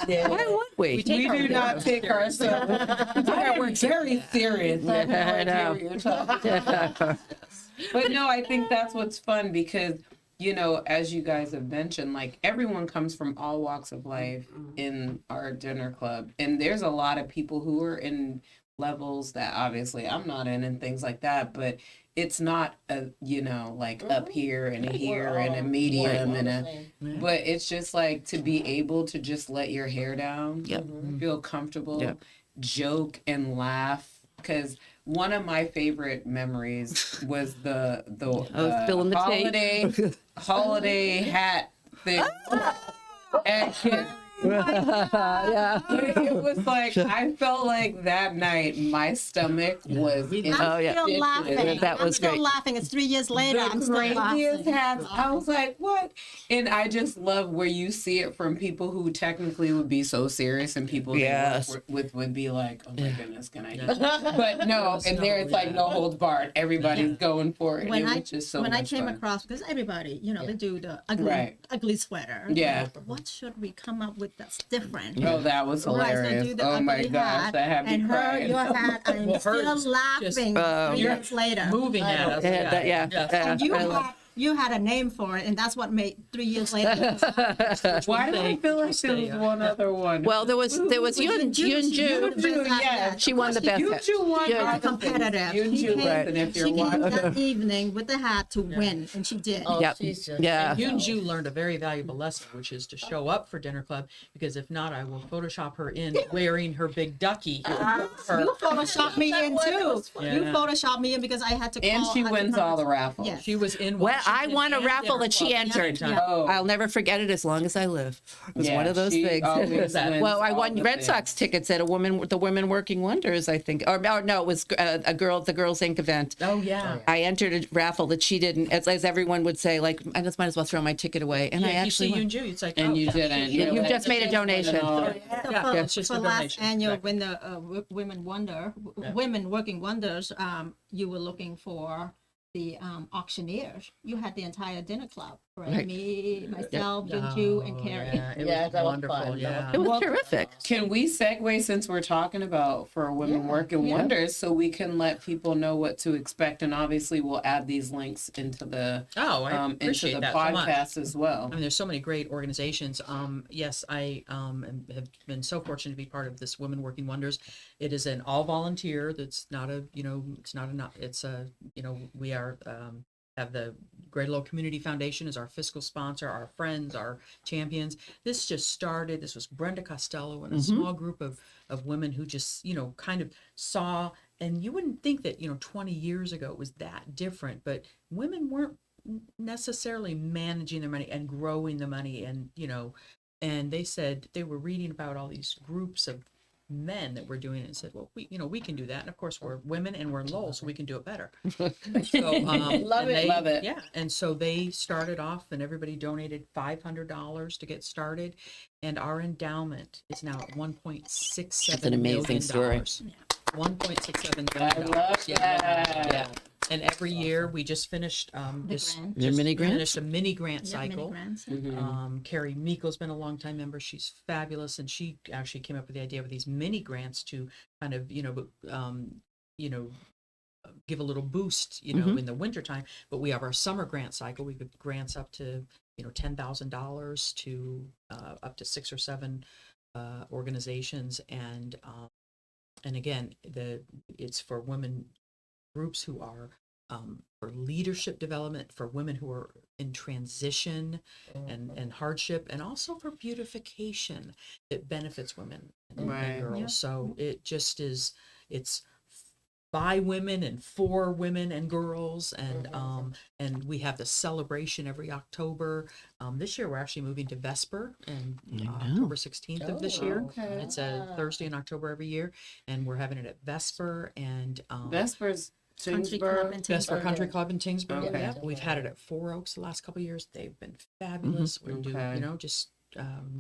S2: Why would we?
S1: We do not take ourselves. We're very serious. I have no idea what you're talking about. But no, I think that's what's fun because, as you guys have mentioned, like everyone comes from all walks of life in our dinner club. And there's a lot of people who are in levels that obviously I'm not in and things like that. But it's not like up here and a here and a medium and a, but it's just like to be able to just let your hair down, feel comfortable, joke and laugh. Because one of my favorite memories was the
S2: spilling the tape.
S1: holiday hat thing. And
S2: Yeah.
S1: it was like I felt like that night my stomach was in
S2: Oh, yeah.
S5: Still laughing.
S2: That was
S5: I'm still
S2: great.
S5: laughing. It's 3 years later. I'm
S1: the
S5: still
S1: craziest
S5: laughing.
S1: hats. I was like, what? And I just love where you see it from people who technically would be so serious and people
S2: Yes.
S1: they work with would be like, oh my goodness, can I do that? But no, and there it's like no holds barred. Everybody's going for it.
S5: When
S1: It
S5: I
S1: was just so
S5: when I
S1: much
S5: came
S1: fun.
S5: across, because everybody, they do the ugly
S1: Right.
S5: ugly sweater.
S1: Yeah.
S5: What should we come up with that's different?
S1: Oh, that was
S5: Right, so
S1: hilarious.
S5: do the
S1: Oh my
S5: ugly
S1: gosh,
S5: hat,
S1: that had me
S5: and
S1: crying.
S5: your hat, I'm
S4: Well,
S5: still
S4: hers
S5: laughing
S4: just-
S5: 3 years later.
S4: Moving at us.
S5: And you
S2: I love-
S5: had you had a name for it, and that's what made 3 years later.
S1: Why do I feel like there was one other one?
S2: Well, there was Yun Ju.
S1: yes.
S2: She won the best.
S1: You won
S2: Yeah.
S1: all the
S5: Competitive.
S1: things.
S5: She
S1: You
S5: came-
S1: listen if you're
S5: She came
S1: watching.
S5: that evening with the hat to win, and she did.
S3: Oh,
S2: Yep.
S3: she's just
S2: Yeah.
S4: Yoon Ju learned a very valuable lesson, which is to show up for dinner club, because if not, I will Photoshop her in wearing her big ducky.
S5: You photoshopped me in too.
S4: Yeah.
S5: You photoshopped me in because I had to call.
S1: And she wins all the raffles.
S5: Yes.
S4: She was in.
S2: Well, I
S4: Washington
S2: won a
S4: and
S2: raffle
S4: dinner
S2: that she
S4: club.
S2: entered.
S5: Yeah.
S1: Oh.
S2: I'll never forget it as long as I live. It was
S1: Yeah,
S2: one of those
S1: she
S2: things.
S1: always wins
S2: Well, I
S1: all
S2: won
S1: the
S2: Red
S1: things.
S2: Sox tickets at the Women Working Wonders, I think. Or no, it was the Girls Inc. event.
S4: Oh yeah.
S2: I entered a raffle that she didn't, as everyone would say, like, I just might as well throw my ticket away. And I
S4: Yeah, if you
S2: actually
S4: see
S2: won.
S4: Yoon Ju, it's like,
S1: And
S4: oh,
S1: you didn't. You're
S2: You
S1: like,
S2: just made a donation.
S5: So
S4: Yeah,
S5: for,
S4: it's just
S5: for
S4: a
S5: last
S4: donation.
S5: annual,
S4: Exactly.
S5: when the Women Working Wonders, you were looking for the auctioneer, you had the entire dinner club, right?
S2: Right.
S5: Me, myself, Junju, and Carrie.
S4: Yeah, it
S3: Yeah,
S4: was
S3: that was
S4: wonderful.
S3: fun. That
S4: Yeah.
S2: It was
S1: Well,
S2: terrific.
S1: Can we segue, since we're talking about for women
S5: Yeah,
S1: working
S5: yeah.
S1: wonders, so we can let people know what to expect, and obviously we'll add these links into the
S4: Oh, I
S1: into
S4: appreciate
S1: the
S4: that so much.
S1: podcast as well.
S4: I mean, there's so many great organizations. Yes, I have been so fortunate to be part of this Women Working Wonders. It is an all volunteer. That's not a, it's not a, it's a, we are, have the Greater Lowell Community Foundation as our fiscal sponsor, our friends, our champions. This just started, this was Brenda Costello and a small group of women who just, kind of saw, and you wouldn't think that, 20 years ago it was that different, but women weren't necessarily managing their money and growing the money, and and they said they were reading about all these groups of men that were doing it and said, well, we can do that, and of course we're women and we're in Lowell, so we can do it better. So
S3: Love it.
S1: Love it.
S4: yeah, and so they started off and everybody donated $500 to get started, and our endowment is now at $1.67
S2: That's an amazing story.
S4: $1.67
S1: I
S4: million.
S1: love that.
S4: Yeah. And every year we just finished
S5: grant.
S2: Your mini grants?
S4: finished a mini grant
S5: Yeah, mini
S4: cycle.
S5: grants.
S4: Carrie Meekel's been a long time member. She's fabulous, and she actually came up with the idea of these mini grants to kind of give a little boost in the wintertime. But we have our summer grant cycle. We give grants up to $10,000 to up to 6 or 7 organizations, and again it's for women groups who are for leadership development, for women who are in transition and hardship, and also for beautification that benefits women and
S1: Right.
S4: girls.
S5: Yeah.
S4: So it just is, it's by women and for women and girls, and we have the celebration every October. This year we're actually moving to Vesper, and October 16th of this year.
S1: okay.
S4: It's a Thursday in October every year, and we're having it at Vesper, and
S1: Vespers,
S5: Country Club
S1: Tingsboro.
S5: in
S4: Vesper
S5: Tingsboro.
S4: Country Club in Tingsboro.
S1: Okay.
S4: Yeah, we've had it at Four Oaks the last couple of years. They've been fabulous. We do,
S1: Okay.
S4: just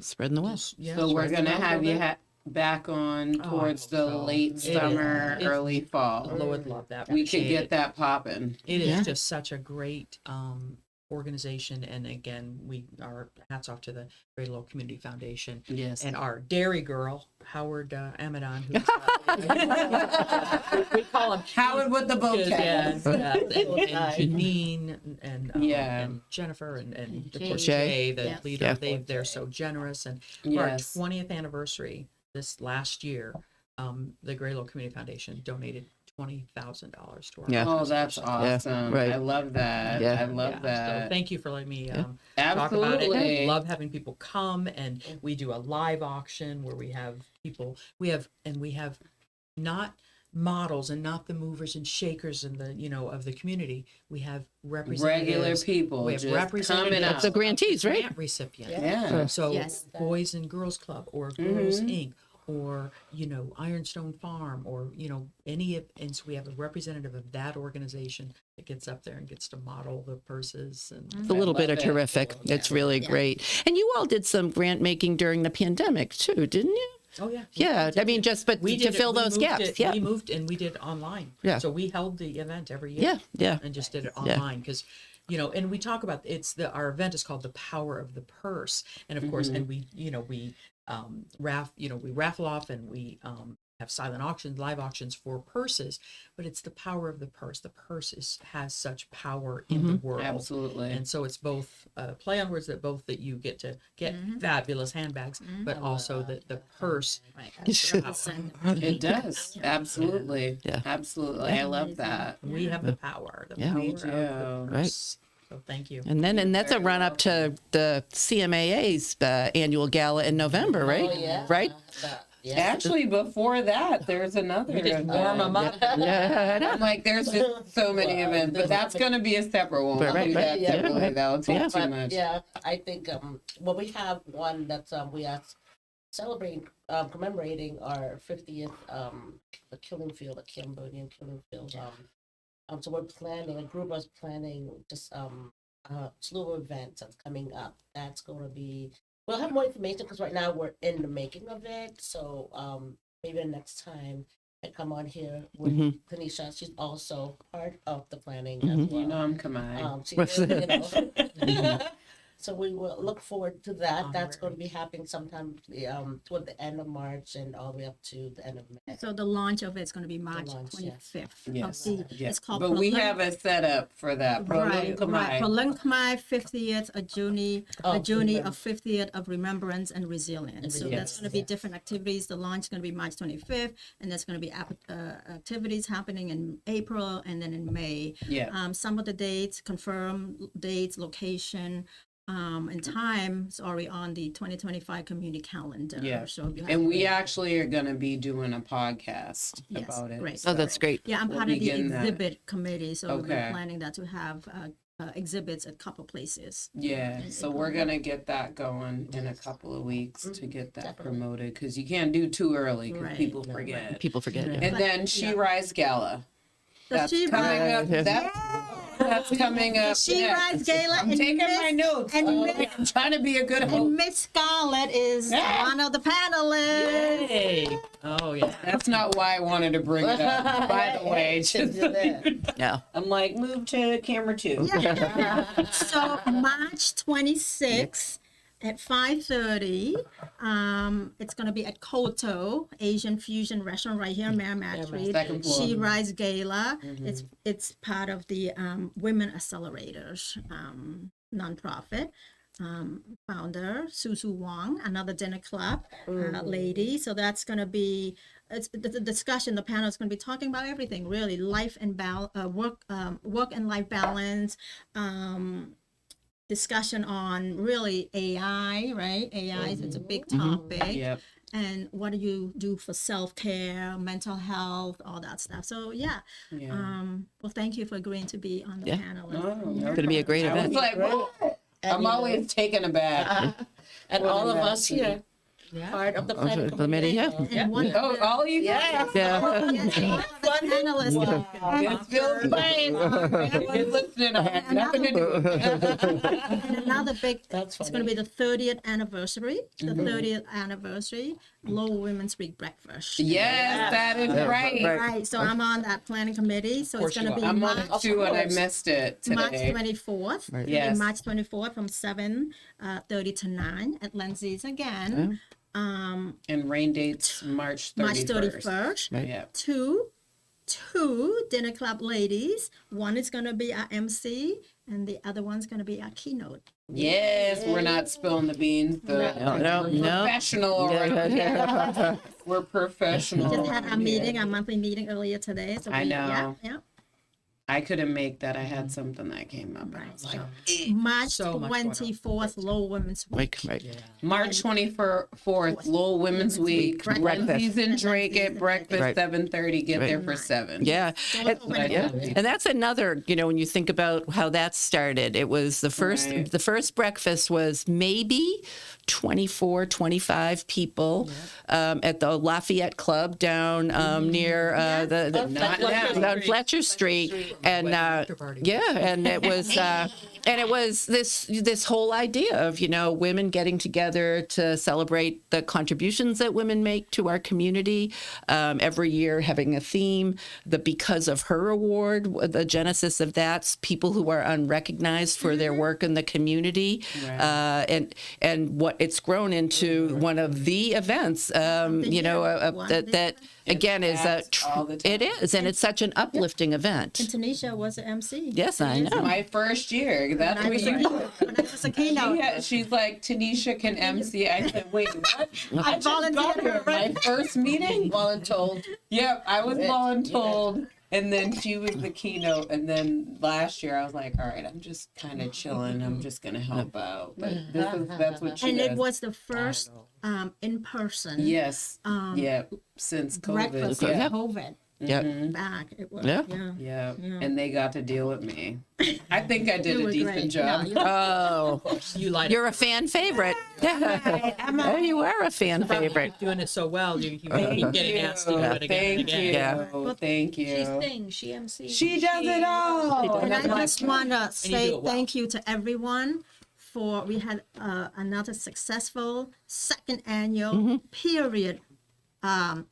S2: Spreading the wealth.
S4: just, yeah,
S1: So we're
S4: spreading
S1: gonna
S4: it out a
S1: have you
S4: little
S1: back on
S4: Oh, I
S1: towards
S4: hope
S1: the
S4: so.
S1: late
S4: It is.
S1: summer,
S4: It's-
S1: early
S4: bit.
S1: fall.
S4: Low would love that.
S1: We could
S4: Appreciate
S1: get
S4: it.
S1: that popping.
S4: It is
S2: Yeah.
S4: just such a great organization, and again, our hats off to the Greater Lowell Community Foundation
S1: Yes.
S4: and our dairy girl Howard Amadon, who we call him
S1: Howard with the vocab.
S4: Yes, and Janine
S1: Yeah.
S4: and Jennifer and of
S5: Jay.
S4: course
S2: Jay.
S4: Jay, the
S5: Yeah.
S4: leader.
S2: Yeah.
S4: They're so generous, and for
S1: Yes.
S4: our 20th anniversary this last year, the Greater Lowell Community Foundation donated $20,000 to our
S2: Yeah.
S1: Oh, that's
S4: organization.
S1: awesome.
S2: right.
S1: I love that.
S2: Yeah.
S1: I love
S4: Yeah,
S1: that.
S4: So thank you for letting me talk
S1: Absolutely.
S4: about it. I love having people come, and we do a live auction where we have people. We have not models and not the movers and shakers and the of the community. We have representatives.
S1: Regular people
S4: We have
S1: just
S4: representatives.
S1: coming
S2: That's the
S1: out.
S2: grantees, right?
S4: Grant recipients.
S1: Yeah.
S4: So
S5: Yes.
S4: Boys and Girls Club or Girls Inc. or Ironstone Farm or and so we have a representative of that organization that gets up there and gets to model the purses, and
S2: It's a little bit
S1: love
S2: of
S1: it.
S2: terrific. It's really great. And you all did some grant making during the pandemic too, didn't you?
S4: oh yeah,
S2: Yeah. I mean, just but
S4: we
S2: to
S4: did it-
S2: fill
S4: we
S2: those
S4: moved
S2: gaps.
S4: it-
S2: Yeah.
S4: we moved and we did online.
S2: Yeah.
S4: So we held the event every year.
S2: Yeah. Yeah.
S4: And just did it
S2: Yeah.
S4: online because, and we talk about our event is called the Power of the Purse, and of course, and we raffle off, and we have silent auctions, live auctions for purses, but it's the power of the purse. The purse has such power in the world.
S1: Absolutely.
S4: And so it's both play on words that you get to get fabulous handbags, but also that the purse.
S5: Right.
S1: It does. Absolutely.
S2: Yeah.
S1: Absolutely. I love that.
S4: We have the power. The
S2: Yeah.
S4: power
S1: Me
S4: of the
S1: too.
S4: purse. So thank you.
S2: And that's a run up to the CMAA's annual gala in November, right?
S3: Oh, yeah.
S2: Right?
S3: Yeah.
S1: Actually, before that, there's another.
S4: We just warm them up.
S2: Yeah.
S1: I'm like, there's just so many events, but that's going to be a separate one. We'll
S2: Right,
S1: do
S2: right.
S1: that
S3: Yeah.
S1: separately. That'll take too
S3: But,
S1: much.
S3: yeah, I think well, we have one that we are celebrating, commemorating our 50th the killing field, the Cambodian killing field. So we're planning, a group of us planning just a slew of events that's coming up. That's going to be. We'll have more information because right now we're in the making of it. So maybe the next time can come on here with Tenesha. She's also part of the planning as well.
S1: You know I'm coming.
S3: She is, you know. So we will look forward to that. That's going to be happening sometime toward the end of March and all the way up to the end of May.
S5: So the launch of it's going to be March
S3: launch,
S5: 25th.
S1: Yes.
S5: Of the,
S1: Yes.
S5: It's called
S1: But we have a setup for that.
S5: Right.
S1: Prolonged
S5: Prolonged 50th, a journey
S3: remember.
S5: of 50th of remembrance and resilience. So that's going to be different activities. The launch is going to be March 25th, and there's going to be activities happening in April and then in May.
S1: Yeah.
S5: Some of the dates, confirmed dates, location, and time is already on the 2025 community calendar.
S1: Yeah.
S5: So you have
S1: And we actually are going to be doing a podcast
S5: Yes,
S1: about it.
S5: great.
S2: Oh, that's great.
S5: Yeah, I'm
S1: We'll
S5: part of the
S1: begin that.
S5: exhibit committee, so we'll be
S1: Okay.
S5: planning that to have exhibits at a couple places.
S1: Yeah, so we're gonna get that going in a couple of weeks to get that promoted, because you can't do too early, because
S5: Right.
S1: people forget.
S2: People forget. Yeah.
S1: And then She Rise Gala.
S5: The
S1: That's
S5: She
S1: coming
S5: Rise-
S1: up. That's coming up.
S5: She
S1: next.
S5: Rise Gala
S1: I'm
S5: and
S1: taking
S5: Miss-
S1: my notes.
S5: and
S1: I'm trying to be a good
S5: And
S1: host.
S5: Miss Scarlett is
S1: Yeah.
S5: one of the panelists.
S4: Yay. Oh, yeah.
S1: That's not why I wanted to bring it up, by the way. Just,
S2: Yeah.
S1: I'm like, move to camera 2.
S5: So March 26th at 5:30, it's going to be at Koto Asian Fusion Restaurant right here in Merrimack Street.
S1: Second floor.
S5: She Rise Gala. It's part of the Women Accelerators nonprofit. Founder Susu Wong, another dinner club lady. So that's going to be the discussion. The panel is going to be talking about everything really, life and work and life balance. Discussion on really AI, right? AI is a big topic.
S1: Yep.
S5: And what do you do for self-care, mental health, all that stuff. So yeah.
S1: Yeah.
S5: Well, thank you for agreeing to be on the
S2: Yeah.
S5: panel.
S1: Oh,
S2: It's gonna be a great
S1: I was
S2: event.
S1: like, what? I'm always taken aback.
S3: And all of us here,
S4: Yeah.
S3: part of the planning
S2: Committee, yeah.
S5: And one of
S1: Oh,
S5: the-
S1: all you guys?
S2: Yeah.
S5: panelists.
S1: This feels fine. You're listening. I have nothing to do with it.
S5: And another big,
S3: That's
S5: it's going to be the 30th anniversary, Lowell Women's Week breakfast.
S1: Yes, that is right.
S5: Right, so I'm on that planning committee, so it's
S4: course
S5: going to
S4: you
S5: be
S1: I'm on
S5: March,
S1: it too, and I missed it
S5: March
S1: today.
S5: 24th.
S2: Right.
S1: Yes.
S5: March 24th from 7:30 to 9 at Lindsay's again.
S1: And rain dates March 31st.
S5: March 31st.
S2: Right.
S1: Yeah.
S5: Two dinner club ladies. One is going to be our MC, and the other one's going to be our keynote.
S1: Yes, we're not spilling the beans.
S2: No, no,
S1: We're
S2: no.
S1: professional. around here. We're professional.
S5: Just had our meeting, our monthly meeting earlier today. So
S1: I
S5: we-
S1: know.
S5: Yeah.
S1: I couldn't make that. I had something that came up. And I was like,
S5: March
S4: So much going on.
S5: 24th, Lowell Women's Week.
S2: Right.
S1: March 24th, Lowell Women's Week.
S2: Breakfast.
S1: Lindsay's and Drake at breakfast,
S2: Right.
S1: 7:30. Get there for 7.
S2: Yeah. And,
S1: I
S2: yeah.
S1: know.
S2: And that's another, when you think about how that started, it was the first breakfast was maybe 24, 25 people at the Lafayette Club down near
S1: Not now.
S2: down Fletcher Street. And
S4: After party.
S2: and it was this whole idea of women getting together to celebrate the contributions that women make to our community. Every year having a theme. The Because of Her award, the genesis of that's people who are unrecognized for their work in the community, and what it's grown into one of the events. That again is
S1: all the time.
S2: it is, and it's such an uplifting event.
S5: And Tenesha was the MC.
S2: Yes, I know.
S1: My first year. That's
S5: When I
S1: what
S5: was
S1: she
S5: a- when I was a keynote.
S1: Yeah, she's like, Tenesha can MC. I said, wait, what? I just
S5: volunteered
S1: got here.
S5: her,
S1: My first meeting.
S3: voluntold.
S1: Yep, I was voluntold. And then she was the keynote. And then last year I was like, all right, I'm just kind of chilling. I'm just going to help out. But that's what she
S5: And
S1: does.
S5: it was the first in person
S1: Yes. Yep. Since COVID.
S5: breakfast
S2: Yeah.
S1: Yeah.
S5: COVID
S2: Yeah.
S5: back. It was,
S2: Yeah.
S1: Yeah. And they got to deal with me. I think I did
S5: You
S1: a
S5: were
S1: decent
S5: great.
S1: job.
S2: Oh,
S4: You light
S2: you're a fan favorite. Oh, you are a fan favorite.
S4: Keep doing it so well. You keep getting asked to do it again and
S1: Thank
S4: again.
S1: you.
S2: Yeah.
S1: Thank you.
S6: She sings, she MCs.
S1: She does it all.
S5: And I
S1: That's my-
S5: just want to
S4: you do
S5: say
S4: it well.
S5: thank you to everyone we had another successful second annual period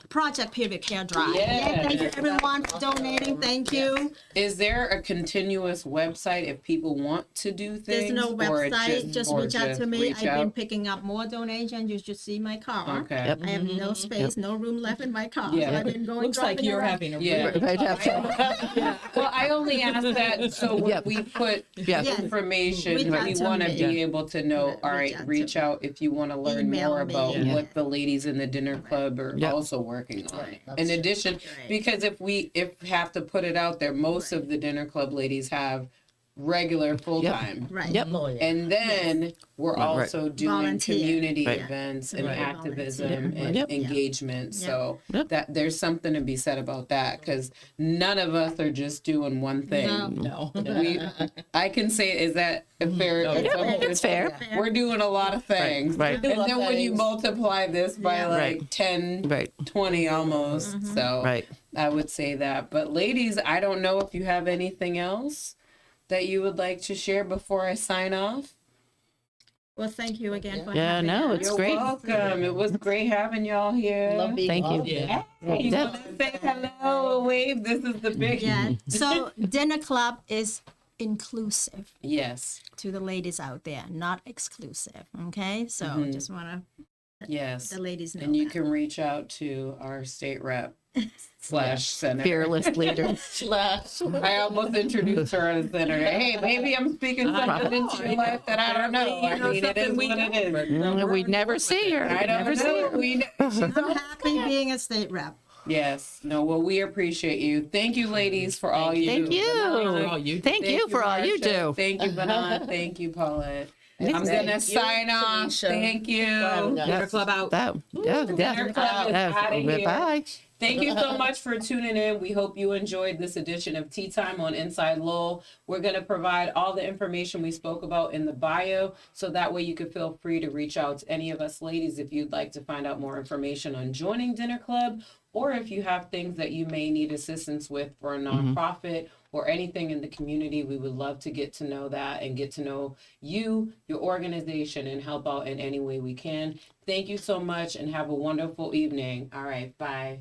S5: Project Period Care Drive.
S1: Yeah.
S5: Thank you everyone for donating. Thank you.
S1: Is there a continuous website if people want to do things?
S5: There's no
S1: or
S5: website. Just
S1: or
S5: reach out to me.
S1: reach
S5: I've been
S1: out?
S5: picking up more donations. You should see my car.
S1: Okay.
S2: Yep.
S5: I have no space, no room left in my car.
S1: Yeah.
S5: So I've been going.
S4: Looks like
S5: driving
S4: you're
S5: around.
S4: having a
S1: Yeah.
S4: really
S2: Right,
S4: tough
S2: absolutely.
S1: Well, I only asked that so when
S2: Yep.
S1: we put
S2: Yes.
S5: Yes.
S1: information,
S5: Reach out
S1: we
S5: to
S1: want to
S5: me.
S1: be able to know,
S5: Reach
S1: all right,
S5: out to
S1: reach
S5: me.
S1: out if you want to learn
S5: Email
S1: more
S5: me.
S1: about
S5: Yeah.
S1: what the ladies in the dinner club are
S2: Yep.
S1: also working on.
S3: Right.
S1: In addition,
S5: Right.
S1: because if we have to put it out there, most of the dinner club ladies have regular full time.
S5: Right.
S2: Yep.
S3: Oh, yeah.
S1: And then we're
S2: Right, right.
S1: also doing
S5: Volunteer.
S1: community
S2: Right.
S1: events and
S5: Right.
S1: activism
S5: Volunteer.
S1: and
S2: Yep.
S1: engagement.
S5: Yep.
S1: So
S2: Yep.
S1: that there's something to be said about that because none of us are just doing one thing.
S5: No.
S4: No.
S1: I can say, is that a fair?
S4: Oh,
S1: is
S4: yeah.
S1: that-
S2: It's fair.
S1: We're doing a lot of things.
S2: Right.
S1: And then when you multiply this by
S5: Yeah.
S1: like
S2: Right.
S1: 10,
S2: Right.
S1: 20 almost. So
S2: Right.
S1: I would say that. But ladies, I don't know if you have anything else that you would like to share before I sign off.
S5: Well, thank you again for
S2: Yeah,
S5: having
S2: no,
S5: us.
S2: it's
S1: You're
S2: great.
S1: welcome. It was great having y'all here.
S3: Love being
S2: Thank you.
S3: on here.
S4: Yeah.
S1: Hey, you
S2: Yeah.
S1: want to say hello, wave? This is the big
S5: Yeah. So dinner club is inclusive
S1: Yes,
S5: to the ladies out there, not exclusive. Okay. So just want to
S1: yes.
S5: the ladies know.
S1: And you
S5: that.
S1: can reach out to our state rep / senator.
S2: Fearless leader.
S1: I almost introduced her as senator. Hey, maybe I'm speaking something into your life that I don't know. I mean, it is what it is.
S2: We'd never see her.
S1: I don't
S2: Never see
S1: know.
S2: her.
S5: I'm happy being a state rep.
S1: Yes. No, well, we appreciate you. Thank you, ladies, for all you
S2: Thank
S1: do.
S2: you.
S4: Oh, you
S2: Thank you for all you
S1: Marsha.
S2: do.
S1: Thank you, Banan. Thank you, Paulette. I'm
S2: Thank
S1: going to
S3: you,
S1: sign off.
S3: Tenesha,
S1: Thank you.
S3: for having us.
S4: Dinner club out.
S2: That, yeah,
S1: Dinner club is outta here.
S2: Bye.
S1: Thank you so much for tuning in. We hope you enjoyed this edition of Tea Time on Inside Lowell. We're going to provide all the information we spoke about in the bio, so that way you can feel free to reach out to any of us ladies if you'd like to find out more information on joining Dinner Club, or if you have things that you may need assistance with for a nonprofit or anything in the community. We would love to get to know that and get to know you, your organization, and help out in any way we can. Thank you so much and have a wonderful evening. All right, bye.